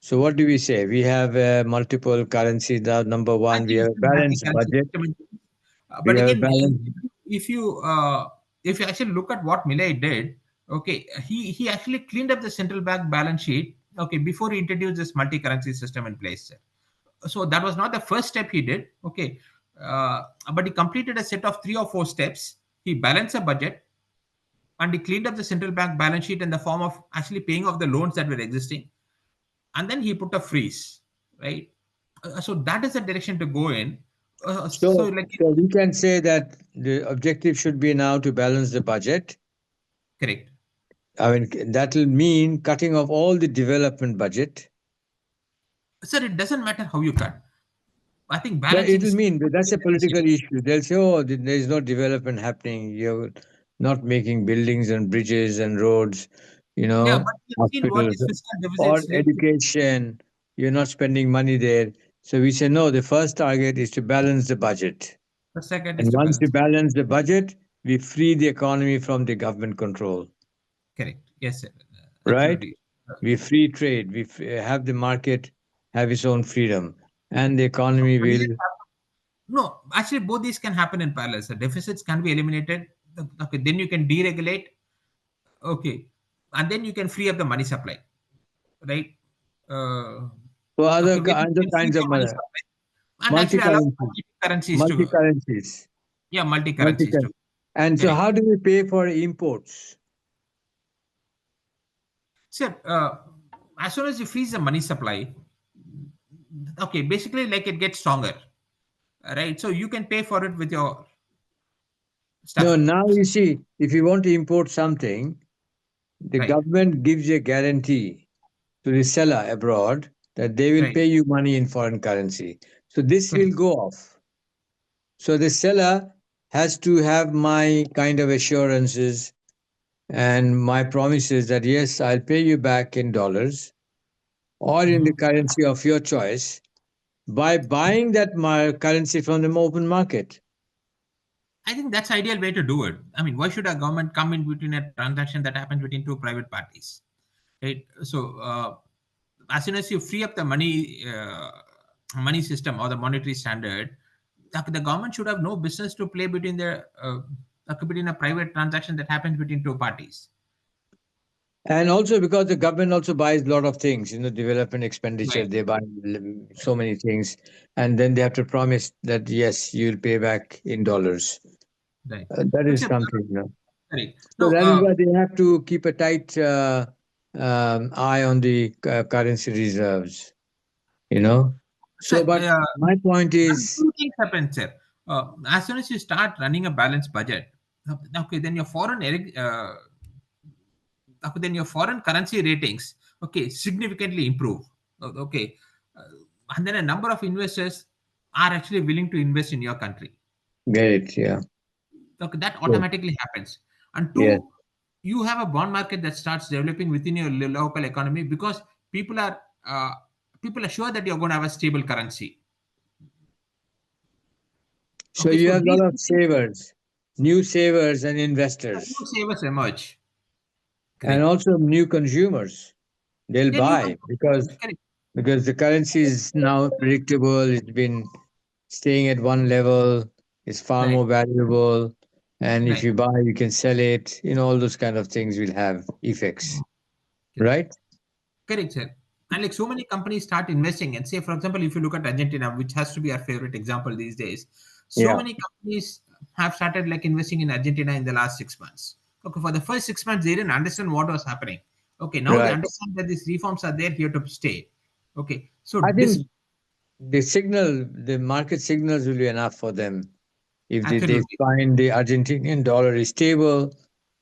So what do we say? We have multiple currencies. Now, number I one, we think have it's a a balanced multi-currency budget. system. We But have a again, balanced. if you uh, if you actually look at what Milei did, okay, he actually cleaned up the central bank balance sheet, okay, before he introduced this multi-currency system in place. So that was not the first step he did, okay, but he completed a set of 3 or 4 steps. He balanced the budget and he cleaned up the central bank balance sheet in the form of actually paying off the loans that were existing, and then he put a freeze, right? So that is the direction to go in. So So, like so we can say that the objective should be now to balance the budget. correct, I mean, that will mean cutting off all the development budget. sir. It doesn't matter how you cut. I think But balancing it will is mean that that's a the political issue. issue. They'll say, oh, there is no development happening. You're not making buildings and bridges and roads, Yeah, but we have seen what hospitals these fiscal or deficits led to. education. You're not spending money there. So we say, no, the first target is to balance the budget. The second is And to once we balance. balance the budget, we free the economy from the government control, Correct. Yes, sir. right? Absolutely. We free trade. Have the market have its own freedom, and the So, economy but these will. no, actually, both these can happen in parallel. So deficits can be eliminated. Okay, then you can deregulate. Okay, and then you can free up the money supply, right? Uh, For okay, when you other can free kinds of the money money, supply and actually allow multi-currency, currencies to, multi-currencies, yeah, multi currencies to. multi-currency. And so, Correct. how do we pay for imports? Sir, as soon as you freeze the money supply, okay, basically like it gets stronger, right? So you can pay for it with your No, stuff, now you see, if you want to import something, the right? government gives you a guarantee to the seller abroad that they will Right. pay you money in foreign currency. So this will Correct. go off. So the seller has to have my kind of assurances and my promises that yes, I'll pay you back in dollars or in the Mhm. currency of your choice by buying that currency from the open market. I think that's ideal way to do it. I mean, why should a government come in between a transaction that happens between two private parties, right? So as soon as you free up the money system or the monetary standard, the government should have no business to play between a private transaction that happens between two parties. And also because the government also buys a lot of things, development expenditure, Right, they buy so many things, and then they have to promise that yes, you'll pay back in dollars. right. That is Except, something. correct. So No, that is why they have to keep a tight eye on the currency reserves. You know. so, So, but my point is, two things happen, sir. As soon as you start running a balanced budget, okay, then your then your foreign currency ratings, okay, significantly improve. Okay, and then a number of investors are actually willing to invest in your country. get it? Yeah. Okay, that Yes. automatically happens. And Yes. two, you have a bond market that starts developing within your local economy because people are uh, people are sure that you're going to have a stable currency. So Okay, you so have a these lot two of things, savers, new savers and new investors, savers emerge. and Correct. also new consumers. They'll Yeah, new buy companies. because the currency is now predictable. It's been staying at one level. It's far Right, more valuable, and if right. you buy, you can sell it. All those kind of things will have effects, Correct. right? Correct, sir. And like so many companies start investing, and say, for example, if you look at Argentina, which has to be our favorite example these days, so Yeah. many companies have started like investing in Argentina in the last 6 months. Okay, for the first 6 months, they didn't understand what was happening. Okay, now they Right. understand that these reforms are there here to stay. Okay, so I this think the market signals will be enough for them. If they absolutely find the Argentinian dollar is stable,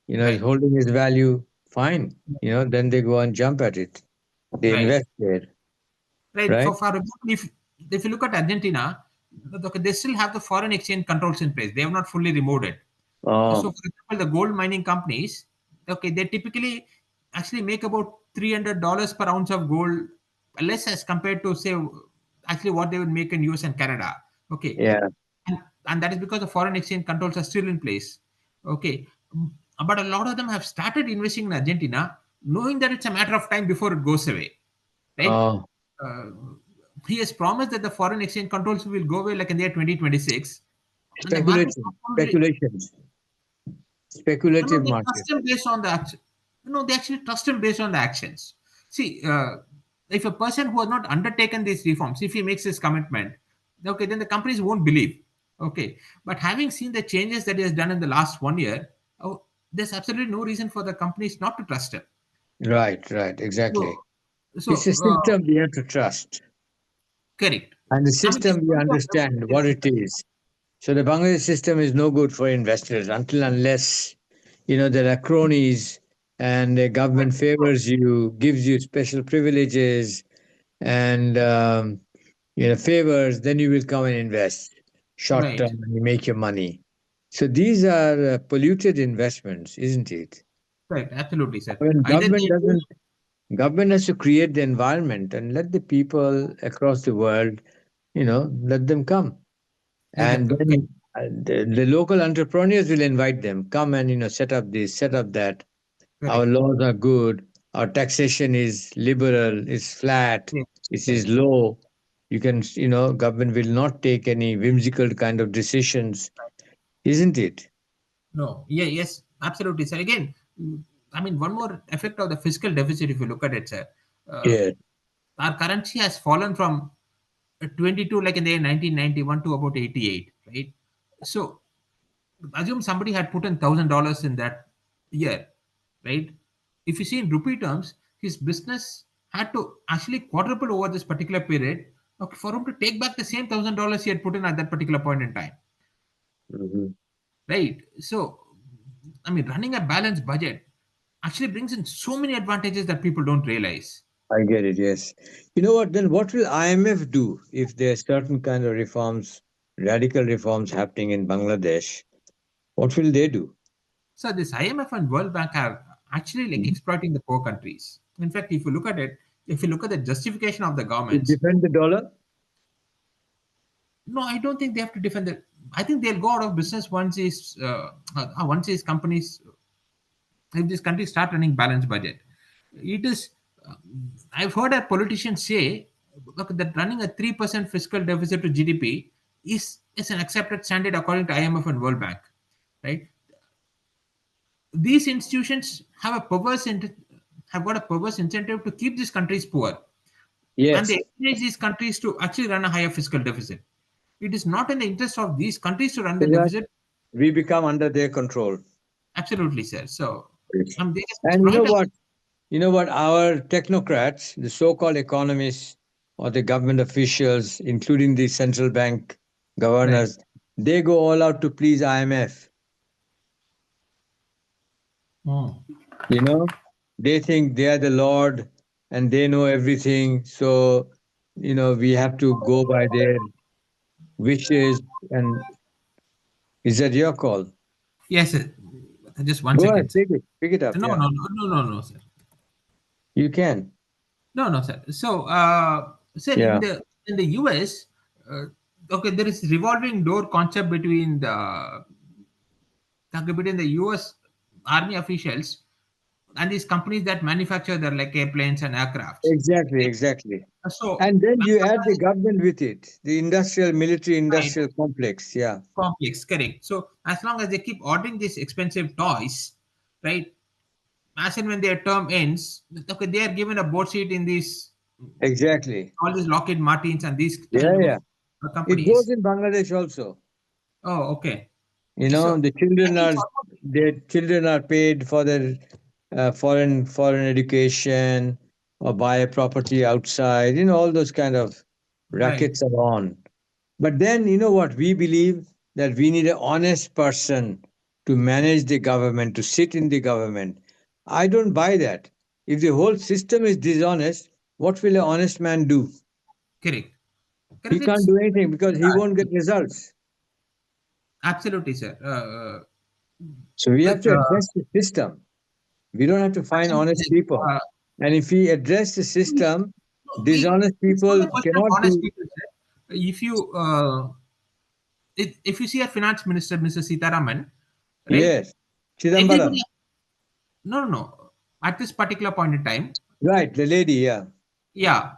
is right, holding its value, fine. Then they go and jump at it. They right. invest there, Right. right? For example, if you look at Argentina, okay, they still have the foreign exchange controls in place. They have not fully removed it. So, Oh, for example, the gold mining companies, okay, they typically actually make about $300 per ounce of gold, less as compared to say actually what they would make in US and Canada. Okay, yeah. and that is because the foreign exchange controls are still in place. Okay, but a lot of them have started investing in Argentina, knowing that it's a matter of time before it goes away, right? Oh, Uh, he has promised that the foreign exchange controls will go away like in the year 2026, and the market speculation, probably speculations, no, speculative they market. trust him based on the action. No, they actually trust him based on the actions. See, if a person who has not undertaken these reforms, if he makes his commitment, okay, then the companies won't believe. Okay, but having seen the changes that he has done in the last 1 year, oh, there's absolutely no reason for the companies not to trust him. Right, right, So, exactly. so It's a system we have to trust, correct. and the I mean, the system we story of understand revolution what it is. So the Bangladesh system is no good for investors until unless there are cronies and the government favors you, gives you special privileges and favors, then you will come and invest short right, term and you make your money. So these are polluted investments, isn't it? right, absolutely, sir. I mean, Either they do, government has to create the environment and let the people across the world, let them come. let them And come. then the local entrepreneurs will invite them, come and set up this, set up that. Our Correct. laws are good, our taxation is liberal, is flat, Yes, it is yes. low. You can, government will not take any whimsical kind of decisions, isn't it? No, yeah, yes, absolutely, sir. Again, I mean, one more effect of the fiscal deficit, if you look at it, sir, uh, Yeah. our currency has fallen from 22, like in the year 1991, to about 88, right? So, assume somebody had put in $1,000 in that year, right? If you see in rupee terms, his business had to actually quadruple over this particular period, okay, for him to take back the same $1,000 he had put in at that particular point in time. Mhm. Right. So, I mean, running a balanced budget actually brings in so many advantages that people don't realize. I get it, yes. You know what, then what will IMF do if there are certain kind of reforms, radical reforms happening in Bangladesh? What will they do? So, this IMF and World Bank are actually like Mhm. exploiting the poor countries. In fact, if you look at it, if you look at the justification of the To governments, defend the dollar? no, I don't think they have to defend it. I think they'll go out of business once these companies, if these countries start running balanced budget. It is, I've heard a politician say, look, that running a 3% fiscal deficit to GDP is an accepted standard according to IMF and World Bank, right? These institutions have a perverse have got a perverse incentive to keep these countries poor, and they Yes. encourage these countries to actually run a higher fiscal deficit. It is not in the interest of these countries to run the So that deficit. we become under their control. Absolutely, sir. So Yes. they just And you exploit know us. what? You know what? Our technocrats, the so-called economists or the government officials, including the central bank Right. governors, they go all out to please IMF. Hmm. You know, they think they are the Lord and they know everything. So, we have to go by their wishes. And is that your call? Yes, sir. Just one Go ahead, second, sir. pick it up. No, Yeah, no, no, no, no, no, sir. you can. No, no, sir. So, sir, Yeah, in the US, uh, okay, there is revolving door concept between the US Army officials and these companies that manufacture their like airplanes and aircrafts. exactly, Okay. exactly. So, And then as you long add the as government with it, the military right, industrial complex. Yeah, complex, correct. So, as long as they keep ordering these expensive toys, right, as and when their term ends, okay, they are given a board seat in these exactly. all these Lockheed Martins and these Yeah, kind of yeah. It goes companies. in Bangladesh also. Oh, okay. So The I children think are it's almost their children are paid for their foreign education or buy a property outside. All those kind of right. rackets are on. But then you know what? We believe that we need an honest person to manage the government, to sit in the government. I don't buy that. If the whole system is dishonest, what will an honest man do? Correct. He Correct. can't It's do anything because he won't get results. absolutely, sir. So we have But to address the system. We don't have to find absolutely, honest sir. people. And if we address the system, dishonest It's not people a question of cannot honest do. people, sir. If you see a finance minister, Mr. Sitaraman, right? Yes. Chidambaram. Everybody, no, no, no. At this particular point in time, Right, the lady, yeah. yeah,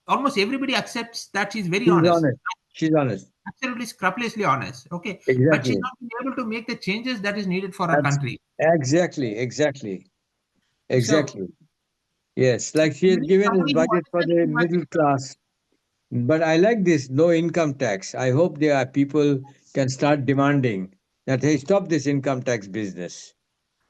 almost everybody accepts that she's very She's honest, honest. She's honest. absolutely scrupulously honest. Okay, but she's Exactly. not been able to make the changes that is needed for our Abs- country. exactly, exactly, So exactly. Yes, like she we has need given his somebody who budget for understands the too much. middle class. But I like this no income tax. I hope there are people can start demanding that, hey, stop this income tax business.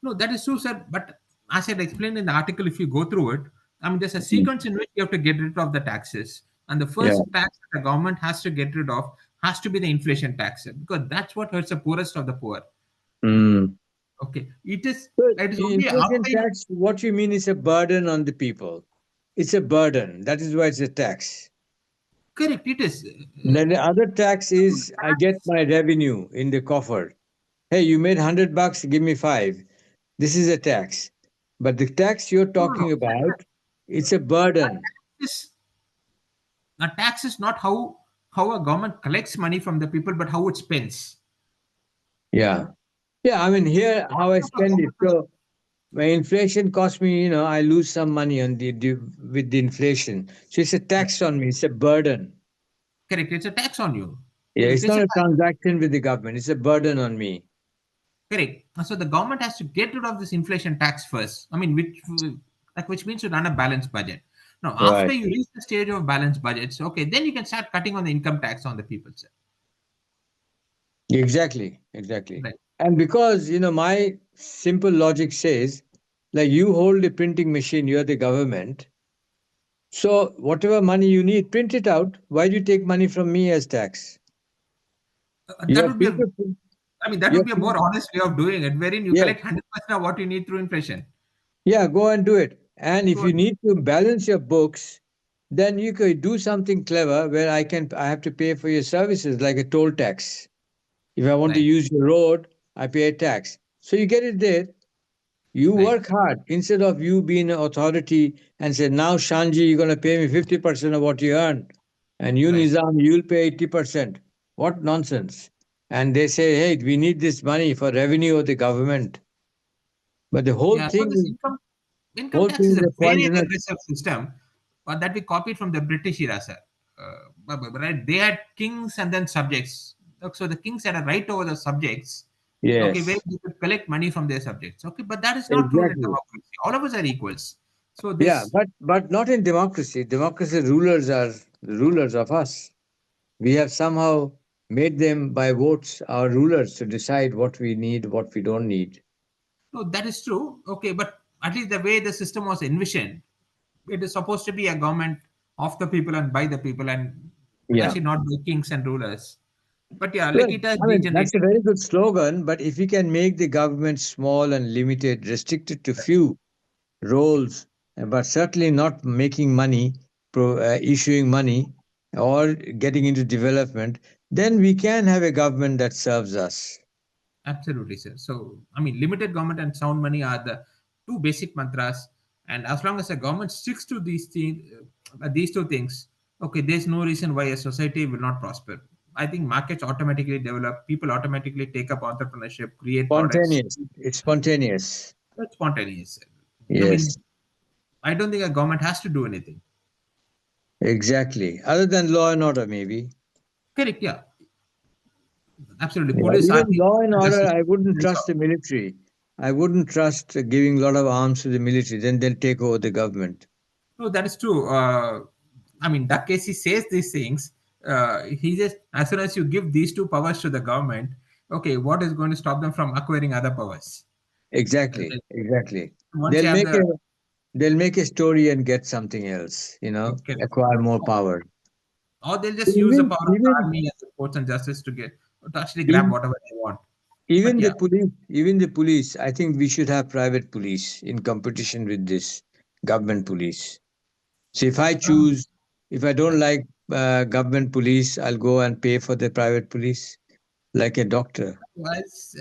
No, that is true, sir. But as I had explained in the article, if you go through it, I mean, there's a Mhm. sequence in which you have to get rid of the taxes. And the Yeah. first tax that the government has to get rid of has to be the inflation tax, sir, because that's what hurts the poorest of the poor. Mm. Okay. It is only Inflation after you tax, what you mean is a burden on the people. It's a burden. That is why it's a tax. correct, it is. Then the other tax is I get my revenue in the coffer. Hey, you made 100 bucks, give me five. This is a tax. But the tax you're No, no, no. talking about, it's a burden. Is a tax is not how a government collects money from the people, but how it spends. Yeah. Yeah, I mean, here, What how I amount of spend it. government So, my inflation costs me, I lose some money on with the inflation. So, it's a tax on me. It's a burden. correct? It's a tax on you. Yeah, It it's is not a a tax. transaction with the government. It's a burden on me. Correct. So the government has to get rid of this inflation tax first. I mean, which means to run a balanced budget. Now, after Right. you reach the stage of balanced budgets, okay, then you can start cutting on the income tax on the people, sir. Exactly. Exactly. Right. And because, my simple logic says, like you hold the printing machine, you're the government. So, whatever money you need, print it out. Why do you take money from me as tax? That Your would be a, people, I mean, that your would be a people, more honest way of doing it, wherein you yes. collect 100% of what you need through inflation. Yeah, go and do it. And if Go you on. need to balance your books, then you could do something clever where I have to pay for your services like a toll tax. If I want to Right, use your road, I pay a tax. So you get it there. You right, work hard instead of you being an authority and say, now Shanji, you're gonna pay me 50% of what you earn. And you right. Nizam, you'll pay 80%. What nonsense. And they say, hey, we need this money for revenue of the government. But the Yeah. So this income whole tax is thing a is a very poisonous. regressive system that we copied from the British era, sir. Right? They had kings and then subjects. So the kings had a right over the subjects, Okay, where Yes, they could collect money from their subjects. Okay, but that is not true in a exactly. democracy. All of us are equals. So Yeah, this, but not in democracy. Democracy rulers are the rulers of us. We have somehow made them by votes our rulers to decide what we need, what we don't need. no, that is true. Okay, but at least the way the system was envisioned, it is supposed to be a government of the people and by the people, and Yeah. actually not by kings and rulers. But yeah, like Well, it has I mean, that's a degenerated. very good slogan, but if we can make the government small and limited, restricted to few roles, but certainly not making money, issuing money, or getting into development, then we can have a government that serves us. Absolutely, sir. So, I mean, limited government and sound money are the two basic mantras. And as long as the government sticks to these two things, okay, there's no reason why a society will not prosper. I think markets automatically develop, people automatically take up entrepreneurship, create products. Spontaneous. It's spontaneous. That's spontaneous. I mean, Yes, I don't think a government has to do anything. exactly. Other than law and order, maybe. Correct, yeah, absolutely. Yeah, Police, even army, law and order, justice. I wouldn't That's trust all. the military. I wouldn't trust giving a lot of arms to the military. Then they'll take over the government. No, that is true. I mean, that case he says these things. He just as soon as you give these two powers to the government, okay, what is going to stop them from acquiring other powers? Exactly, Like, exactly. once you They'll have make a the they'll make a story and get something else. correct, Acquire more power. or they'll just use the Even power of the even army and the courts and justice to actually grab even whatever they want. But even yeah, the police, even the police. I think we should have private police in competition with this government police. So um, if I don't like government police, I'll go and pay for the private police like a doctor. was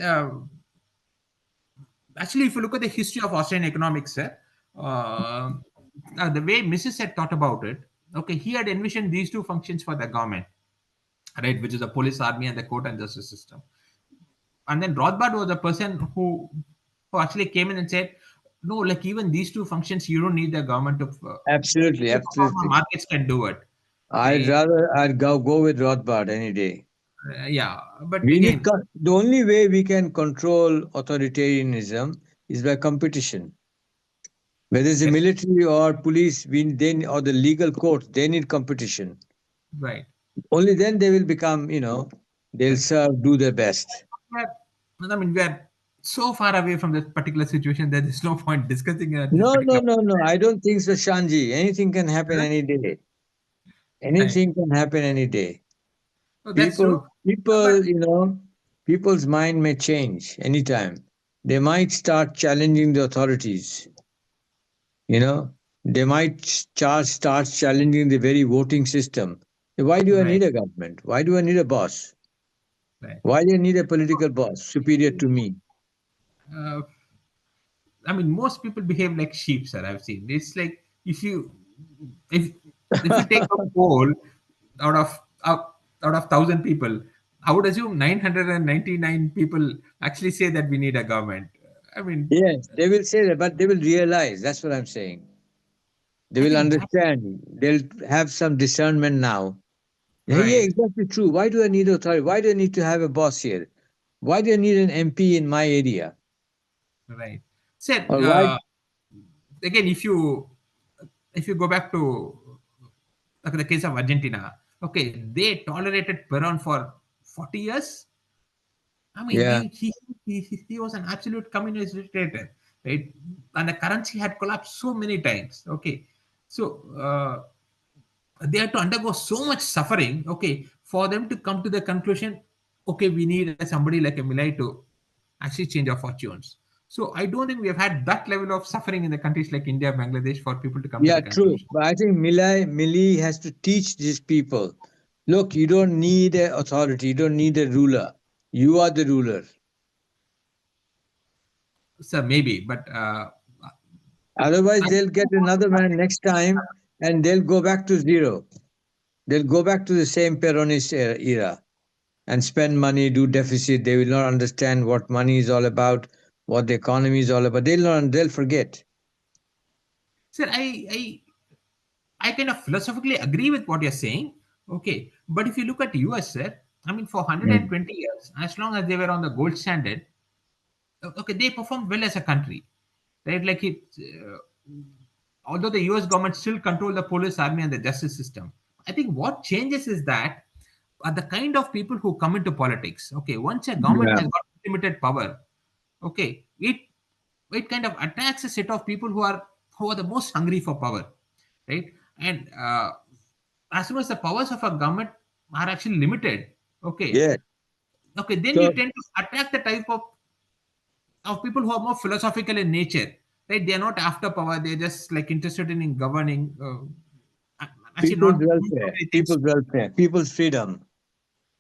actually, if you look at the history of Australian economics, uh, the way Mrs. had thought about it, okay, he had envisioned these two functions for the government, right, which is the police, army, and the court and justice system. And then Rothbard was the person who actually came in and said, no, like even these two functions, you don't need the government to. Absolutely, absolutely. Markets can do it. Okay, I'd go with Rothbard any day. yeah, but We need again, the only way we can control authoritarianism is by competition. Whether it's the correct, military or police, or the legal courts, they need competition. right, Only then they will become, they'll correct. serve, do their best. I mean, we are so far away from this particular situation that there's no point discussing this No, no, particular. no, no. I don't think so, Shanji. Anything can happen any day. Right. Anything can happen any day. So that's People, true. But people's mind may change anytime. They might start challenging the authorities. You know, they might start challenging the very voting system. Why do I right, need a government? Why do I need a boss? right. Why do I need a political boss superior to me? Uh, I mean, most people behave like sheep, sir. I've seen. It's like if if you take a poll out of out of 1,000 people, I would assume 999 people actually say that we need a government. I mean, Yes, they will say that, but they will realize. That's what I'm saying. They I will think that understand. They'll have some discernment now. Yeah, yeah, right, exactly true. Why do I need authority? Why do I need to have a boss here? Why do I need an MP in my area? right. Said Or why? again, if you go back to like the case of Argentina, okay, they tolerated Peron for 40 years. I mean, Yeah, he was an absolute communist dictator, right? And the currency had collapsed so many times. Okay, so they had to undergo so much suffering. Okay, for them to come to the conclusion, okay, we need somebody like a Milei to actually change our fortunes. So I don't think we have had that level of suffering in the countries like India, Bangladesh for people to come to yeah, the true. conclusion. But I think Millie has to teach these people. Look, you don't need an authority. You don't need a ruler. You are the ruler. So maybe, but Otherwise, I they'll get another man next time, and they'll go back to zero. They'll go back to the same Peronist era and spend money, do deficit. They will not understand what money is all about, what the economy is all about. They'll not. They'll forget. sir, I kind of philosophically agree with what you're saying. Okay. But if you look at US, sir, I mean, for Mm. 120 years, as long as they were on the gold standard, okay, they performed well as a country, right? Like it, although the U.S. government still control the police, army, and the justice system. I think what changes is that the kind of people who come into politics. Okay, once a government Yeah. has got limited power, okay, it kind of attacks a set of people who are the most hungry for power, right? And as soon as the powers of a government are actually limited, okay, Yeah. okay, then you So tend to attack the type of people who are more philosophical in nature, right? They are not after power; they're just like interested in governing. Actually, people's not doing so welfare, many things. people's welfare, people's freedom.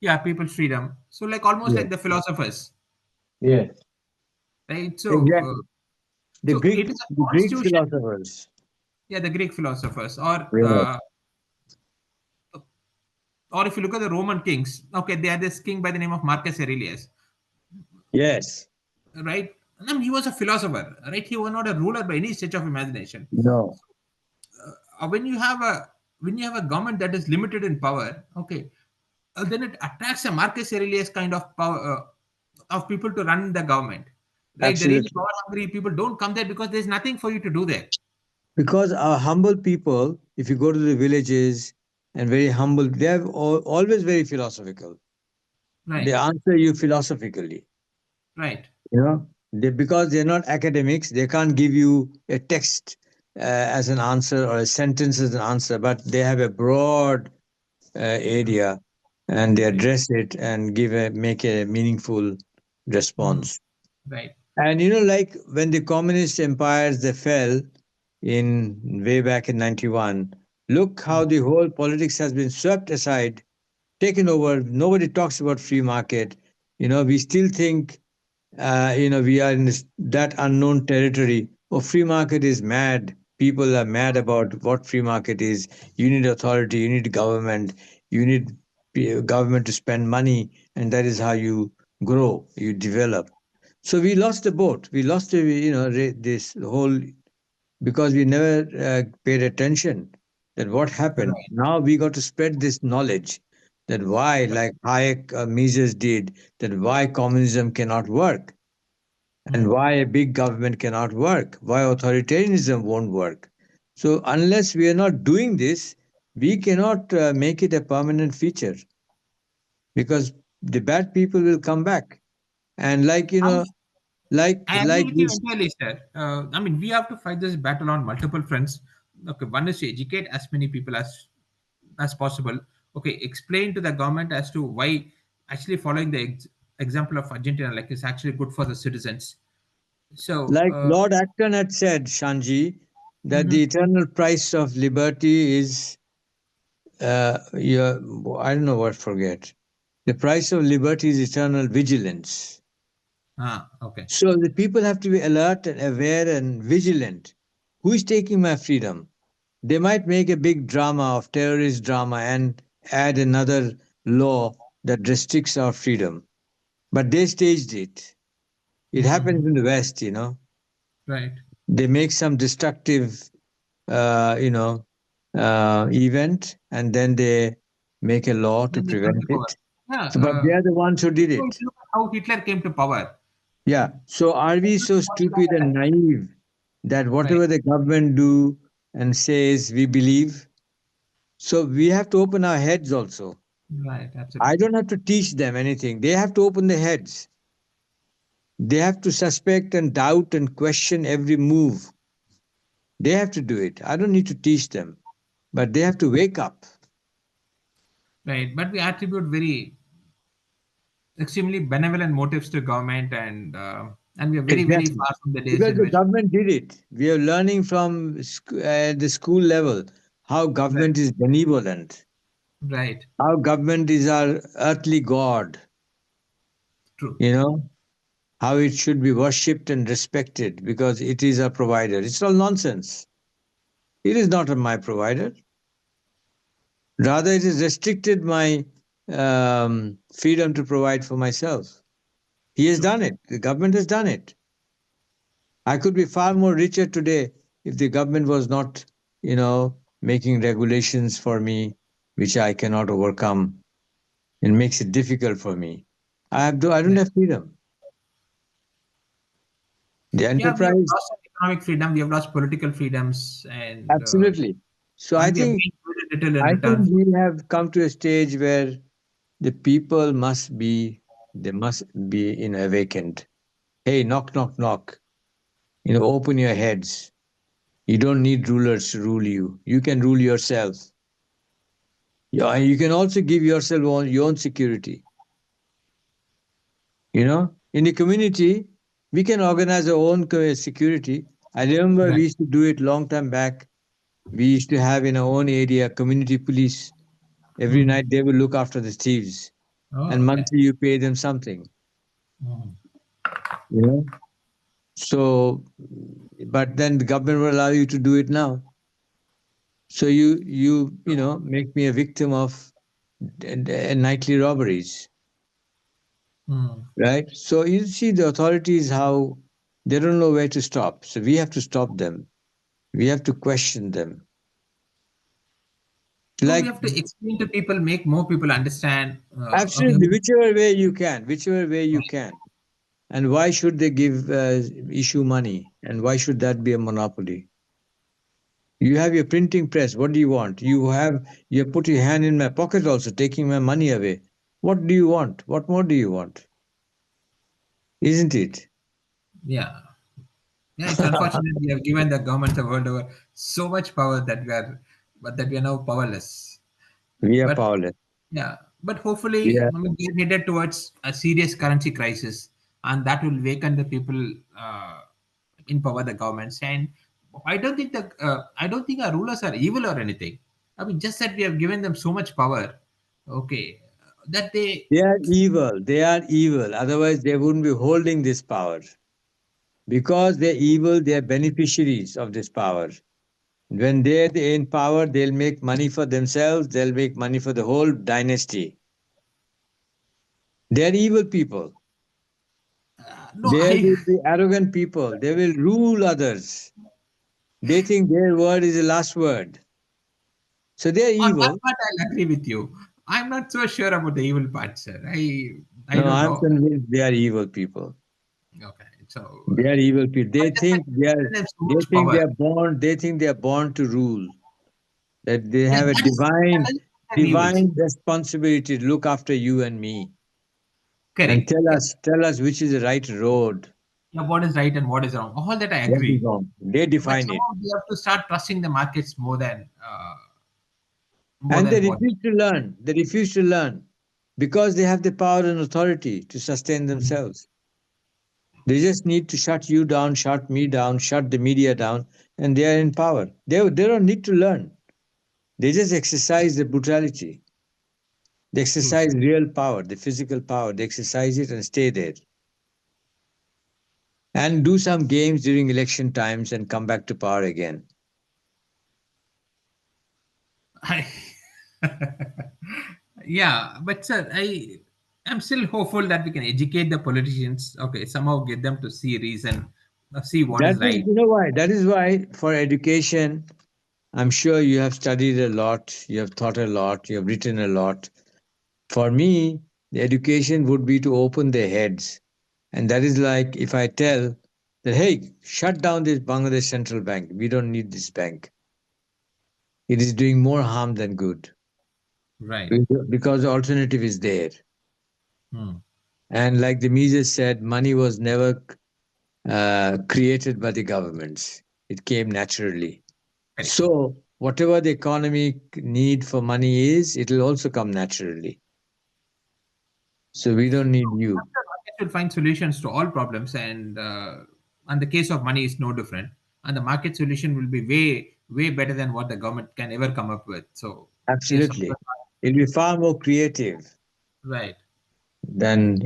Yeah, people's freedom. So, like almost Yes. like the philosophers, Yes. right? Exactly. The So Greek, it is a the Greek constitution. philosophers. Yeah, the Greek philosophers, Yes. or if you look at the Roman kings, okay, they had this king by the name of Marcus Aurelius, Yes. right? I mean, he was a philosopher, right? He was not a ruler by any stretch of imagination. No. When you have a government that is limited in power, okay, then it attracts a Marcus Aurelius kind of power of people to run the government, right? The really Absolutely. power hungry people don't come there because there's nothing for you to do there, Because our humble people, if you go to the villages and very humble, they are always very philosophical. They right? answer you philosophically. Right. Because they're not academics, they can't give you a text as an answer or a sentence as an answer, but they have a broad area and they Right. address it and make a meaningful Mhm. response. Right. And like when the communist empires they fell in way back in 91, look how Mm. the whole politics has been swept aside, taken over. Nobody talks about free market. We still think we are in that unknown territory. Oh, free market is mad. People are mad about what free market is. You need authority, you need government, you need government to spend money, and that is how you grow, you develop. So we lost the boat. We lost, this whole because we never paid attention that what happened. Right. Now we got to spread this knowledge that why, Right. like Hayek, Mises did, that why communism cannot work and Mm. why a big government cannot work, why authoritarianism won't work. So unless we are not doing this, we cannot make it a permanent feature because the bad people will come back. And I, I agree like with you this, entirely, sir. I mean, we have to fight this battle on multiple fronts. Okay, one is to educate as many people as possible. Okay, explain to the government as to why actually following the example of Argentina, like, is actually good for the citizens. So, like Lord Acton had said, Shanji, that the mhm. eternal price of liberty is, I don't know what, forget. The price of liberty is eternal vigilance. Okay, So the people have to be alert and aware and vigilant. Who is taking my freedom? They might make a big drama of terrorist drama and add another law that restricts our freedom. But they staged it. It happens hmm, in the West. right. They make some destructive, event and then they make a law to Then they come prevent to power. it. Yeah. So, but they are the ones who did So if it. you look at how Hitler came to power, Yeah. So are we so stupid and naive that right, whatever the government do and says we believe? So we have to open our heads also. right, I absolutely. don't have to teach them anything. They have to open their heads. They have to suspect and doubt and question every move. They have to do it. I don't need to teach them, but they have to wake up. Right, but we attribute very extremely benevolent motives to government, and we are very very Exactly. far from the days Because in the which, government did it. We are learning from the school level how right, government is benevolent, right, how government is our earthly God, true, you know, how it should be worshipped and respected because it is a provider. It's all nonsense. It is not my provider. Rather, it has restricted my freedom to provide for myself. He has true, done it. The government has done it. I could be far more richer today if the government was not, making regulations for me which I cannot overcome and makes it difficult for me. I don't right, have freedom. The Yeah, we have enterprise, lost economic freedom, we have lost political freedoms, absolutely. So and we have gained very little in I think return. we have come to a stage where the people they must be awakened. Hey, knock, knock, knock. Open your heads. You don't need rulers to rule you. You can rule yourself. Yeah, you can also give yourself your own security. In the community, we can organize our own security. I remember Right. we used to do it long time back. We used to have in our own area community police. Every Mhm. night they will look after the thieves, and Oh, okay. monthly you pay them something. Mhm. You know. So, but then the government will allow you to do it now. So make me a victim of nightly robberies, Mhm. right? So you see the authorities how they don't know where to stop. So we have to stop them. We have to question them. So we Like have to explain to people, make more people understand. Okay. absolutely, whichever way you can, whichever way you can. And why should they issue money? And why should that be a monopoly? You have your printing press. What do you want? You put your hand in my pocket also, taking my money away. What do you want? What more do you want? Isn't it? Yeah. Yeah, it's unfortunate we have given the government the world over so much power that we are now powerless. We are But powerless. yeah, but hopefully, Yeah. I mean, we're headed towards a serious currency crisis, and that will waken the people in power, the governments. And I don't think our rulers are evil or anything. I mean, just that we have given them so much power, okay, that they They are evil. They are evil. Otherwise, they wouldn't be holding this power. Because they're evil, they are beneficiaries of this power. When they're in power, they'll make money for themselves, they'll make money for the whole dynasty. They're evil people. no, They I will be arrogant people. They will rule others. They think their word is the last word. So they're on that evil. part I'll agree with you. I'm not so sure about the evil part, sir. I No, don't I'm know. convinced they are evil people. Okay, so They are evil people. but just that we have given them so much power. They think they are born to rule. That they Yeah, have a that is the evils. divine responsibility to look after you and me and Correct. tell us which is the right road, Yeah, what is right and what is wrong. All that I what is agree. wrong. They But define it. somehow we have to start trusting the markets more And they than what. refuse to learn. They refuse to learn because they have the power and authority to sustain Mhm. themselves. They just need to shut you down, shut me down, shut the media down, and they are in power. They don't need to learn. They just exercise the brutality. They True, sir. exercise real power, the physical power. They exercise it and stay there. And do some games during election times and come back to power again. I, yeah, but sir, I'm still hopeful that we can educate the politicians. Okay, somehow get them to see reason, see what That is is, right. you know why? That is why for education, I'm sure you have studied a lot, you have thought a lot, you have written a lot. For me, the education would be to open their heads. And that is like if I tell that, hey, shut down this Bangladesh Central Bank. We don't need this bank. It is doing more harm than good Right. because the alternative is there. Hmm. And like the Mises said, money was never created by the governments. It came naturally. Correct. So whatever the economic need for money is, it will also come naturally. So we don't need you. After markets will find solutions to all problems, and the case of money is no different. And the market solution will be way better than what the government can ever come up with. So yes, of Absolutely. course. It'll be far more creative Right. than,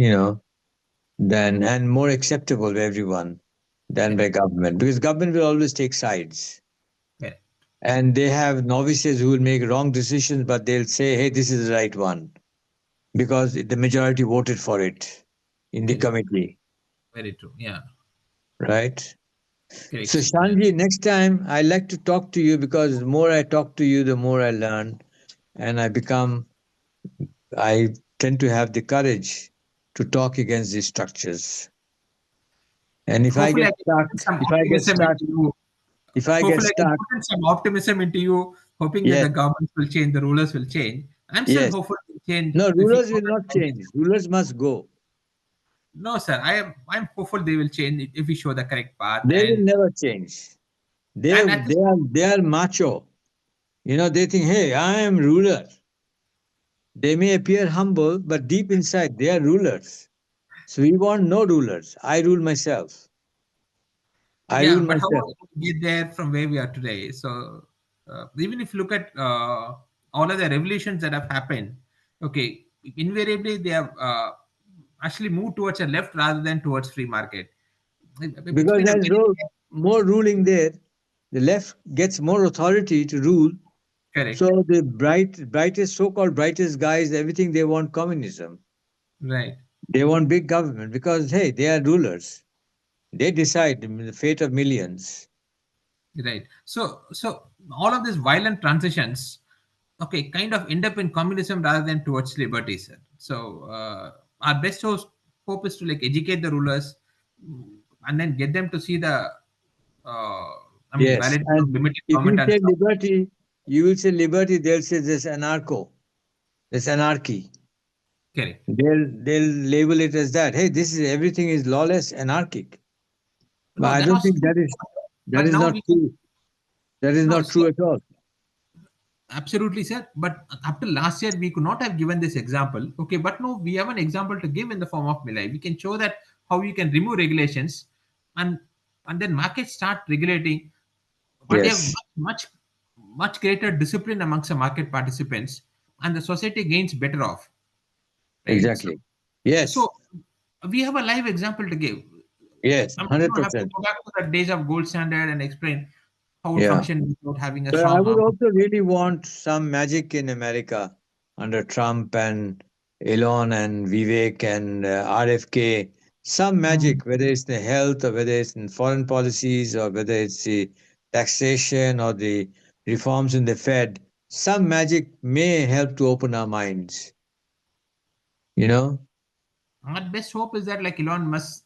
than and more acceptable to everyone than by Correct. government. Because government will always take sides. Correct. And they have novices who will make wrong decisions, but they'll say, hey, this is the right one. Because the majority voted for it in the Correct. committee, Very true. Yeah. right? Correct, So, sir. Yeah. Shanji, next time I like to talk to you because the more I talk to you, the more I learn, and I tend to have the courage to talk against these structures. And if I Hopefully, get I can stuck, put in some if I get optimism stuck, into you. if I get Hopefully, I can stuck, put in some optimism into you, hoping that yes, the governments will change, the rulers will change. I'm still yes. hopeful to change No, if we rulers will follow not the right. change. Rulers must go. No, sir. I'm hopeful they will change if we show the correct path, They will never change. They and at the they are they are macho. They think, hey, I am ruler. They may appear humble, but deep inside they are rulers. So we want no rulers. I rule myself. I yeah, rule but how are myself. we going to get there from where we are today? So even if you look at all of the revolutions that have happened, okay, invariably they have actually moved towards a left rather than towards free market. It's Because been a there's very more ruling there. The left gets more authority to rule. correct, So the brightest, so-called brightest guys, everything they want communism. right. They want big government because hey, they are rulers. They decide the fate of millions. Right. So all of these violent transitions, okay, kind of end up in communism rather than towards liberty, sir. So our best hope is to like educate the rulers, and then get them to see the, uh, I mean, Yes, validity of and limited if government you and say stuff. liberty, you will say liberty. They'll say this anarcho, this anarchy. Correct. They'll label it as that. Hey, this is everything is lawless, anarchic. But No, I that don't was think true. that But is now not we can true. That is no. not So true at all. absolutely, sir. But up to last year, we could not have given this example. Okay, but no, we have an example to give in the form of Milei. We can show that how you can remove regulations, and and then markets start regulating, and they have Yes, much greater discipline amongst the market participants, and the society gains better off. Right. So, exactly. Yes, so we have a live example to give. yes, I mean, you hundred don't have to percent. go back to the days of gold standard and explain how it Yeah. functions without having a But I strong would arm. also really want some magic in America under Trump and Elon and Vivek and RFK. Some Mm. magic, whether it's the health or whether it's in foreign policies or whether it's the taxation or the reforms in the Fed. Some magic may help to open our minds. You know, Our best hope is that like Elon Musk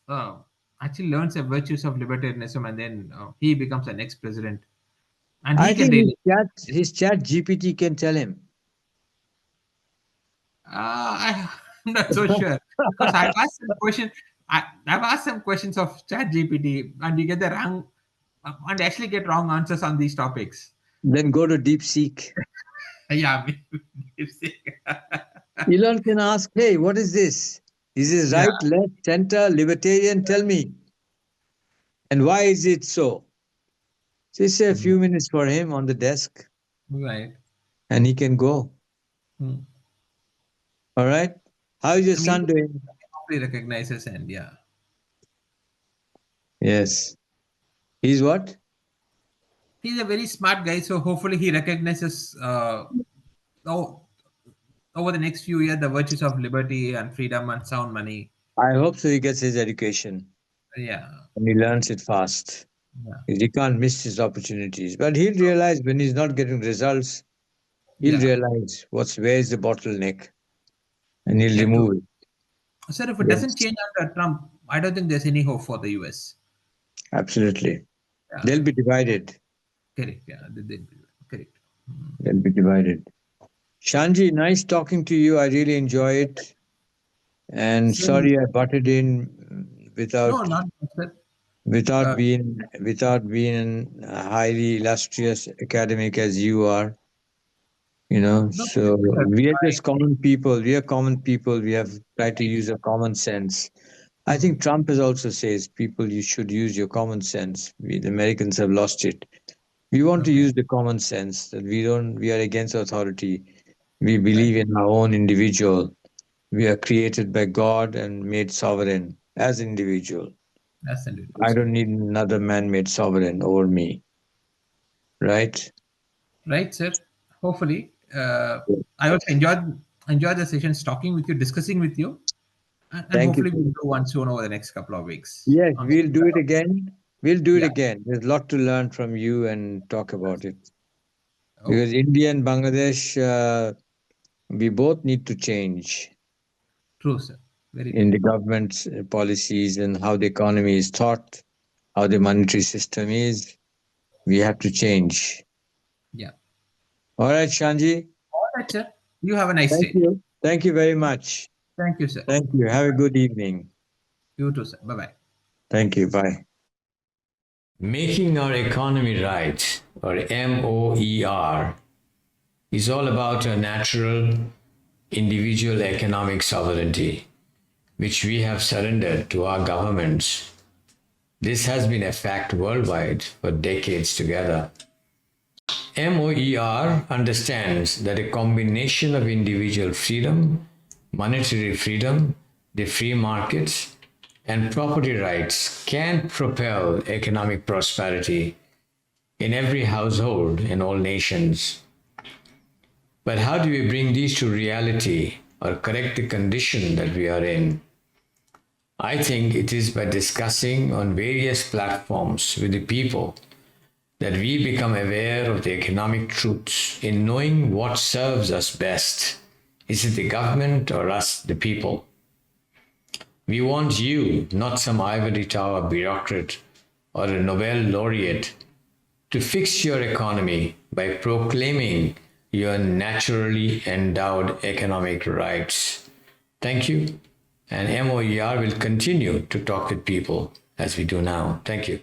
actually learns the virtues of libertarianism, and then he becomes the next president, and I he can think really. his chat GPT can tell him. I'm not so sure because I've asked some questions. I've asked some questions of Chat GPT, and we get the wrong, and actually get wrong answers on these topics. Then go to DeepSeek. Yeah, Elon can ask, hey, what is this? Is this yeah, right, left, center, libertarian? Tell me. And why is it so? So it's a few minutes for him on the desk right. and he can go. Hmm. All right. How is your I mean, son doing? he recognizes, and yeah, Yes. He's what? he's a very smart guy. So hopefully, he recognizes oh, over the next few years the virtues of liberty and freedom and sound money. I hope so he gets his education Yeah, and he learns it fast. yeah, He can't miss his opportunities. But he'll realize when he's not getting results, he'll yeah, realize where's the bottleneck and he'll yeah. True. remove it. Sir, if it doesn't Yes. change under Trump, I don't think there's any hope for the US. Absolutely. Yeah, They'll be divided. correct. Yeah, correct. They'll be divided. Shanji, nice talking to you. I really enjoy it. And Same, sorry I butted in no, without not sir. without Uh, being highly illustrious academic as you are. no, So sir. we are just common people. We are common people. We have tried to use a common sense. I think Trump has also says people you should use your common sense. The Americans have lost it. We want to Okay, use the common sense that we are against authority. We right. believe in our own individual. We are created by God and made sovereign as individual. That's the individual, I sir. don't need another man-made sovereign over me, right? Right, sir. Hopefully, I also enjoyed the sessions talking with you, discussing with you, and Thank you, hopefully sir. we'll do one soon over the next couple of weeks. Yes, On we'll do it the, again. We'll do it yeah. again. There's a lot to learn from you and talk about it. Oh, Because India and Bangladesh, we both need to change. true, sir. Very in true. the government's policies and how the economy is thought, how the monetary system is. We have to change. Yeah. All right, Shanji. All right, sir. You have a nice Thank day. you. Thank you very much. Thank you, sir. Thank you. Have a good evening. You too, sir. Bye bye. Thank you. Bye. Making our economy right, or MOER, is all about a natural individual economic sovereignty, which we have surrendered to our governments. This has been a fact worldwide for decades together. MOER understands that a combination of individual freedom, monetary freedom, the free markets, and property rights can propel economic prosperity in every household in all nations. But how do we bring these to reality or correct the condition that we are in? I think it is by discussing on various platforms with the people that we become aware of the economic truths in knowing what serves us best. Is it the government or us, the people? We want you, not some ivory tower bureaucrat or a Nobel laureate, to fix your economy by proclaiming your naturally endowed economic rights. Thank you. And MOER will continue to talk with people as we do now. Thank you.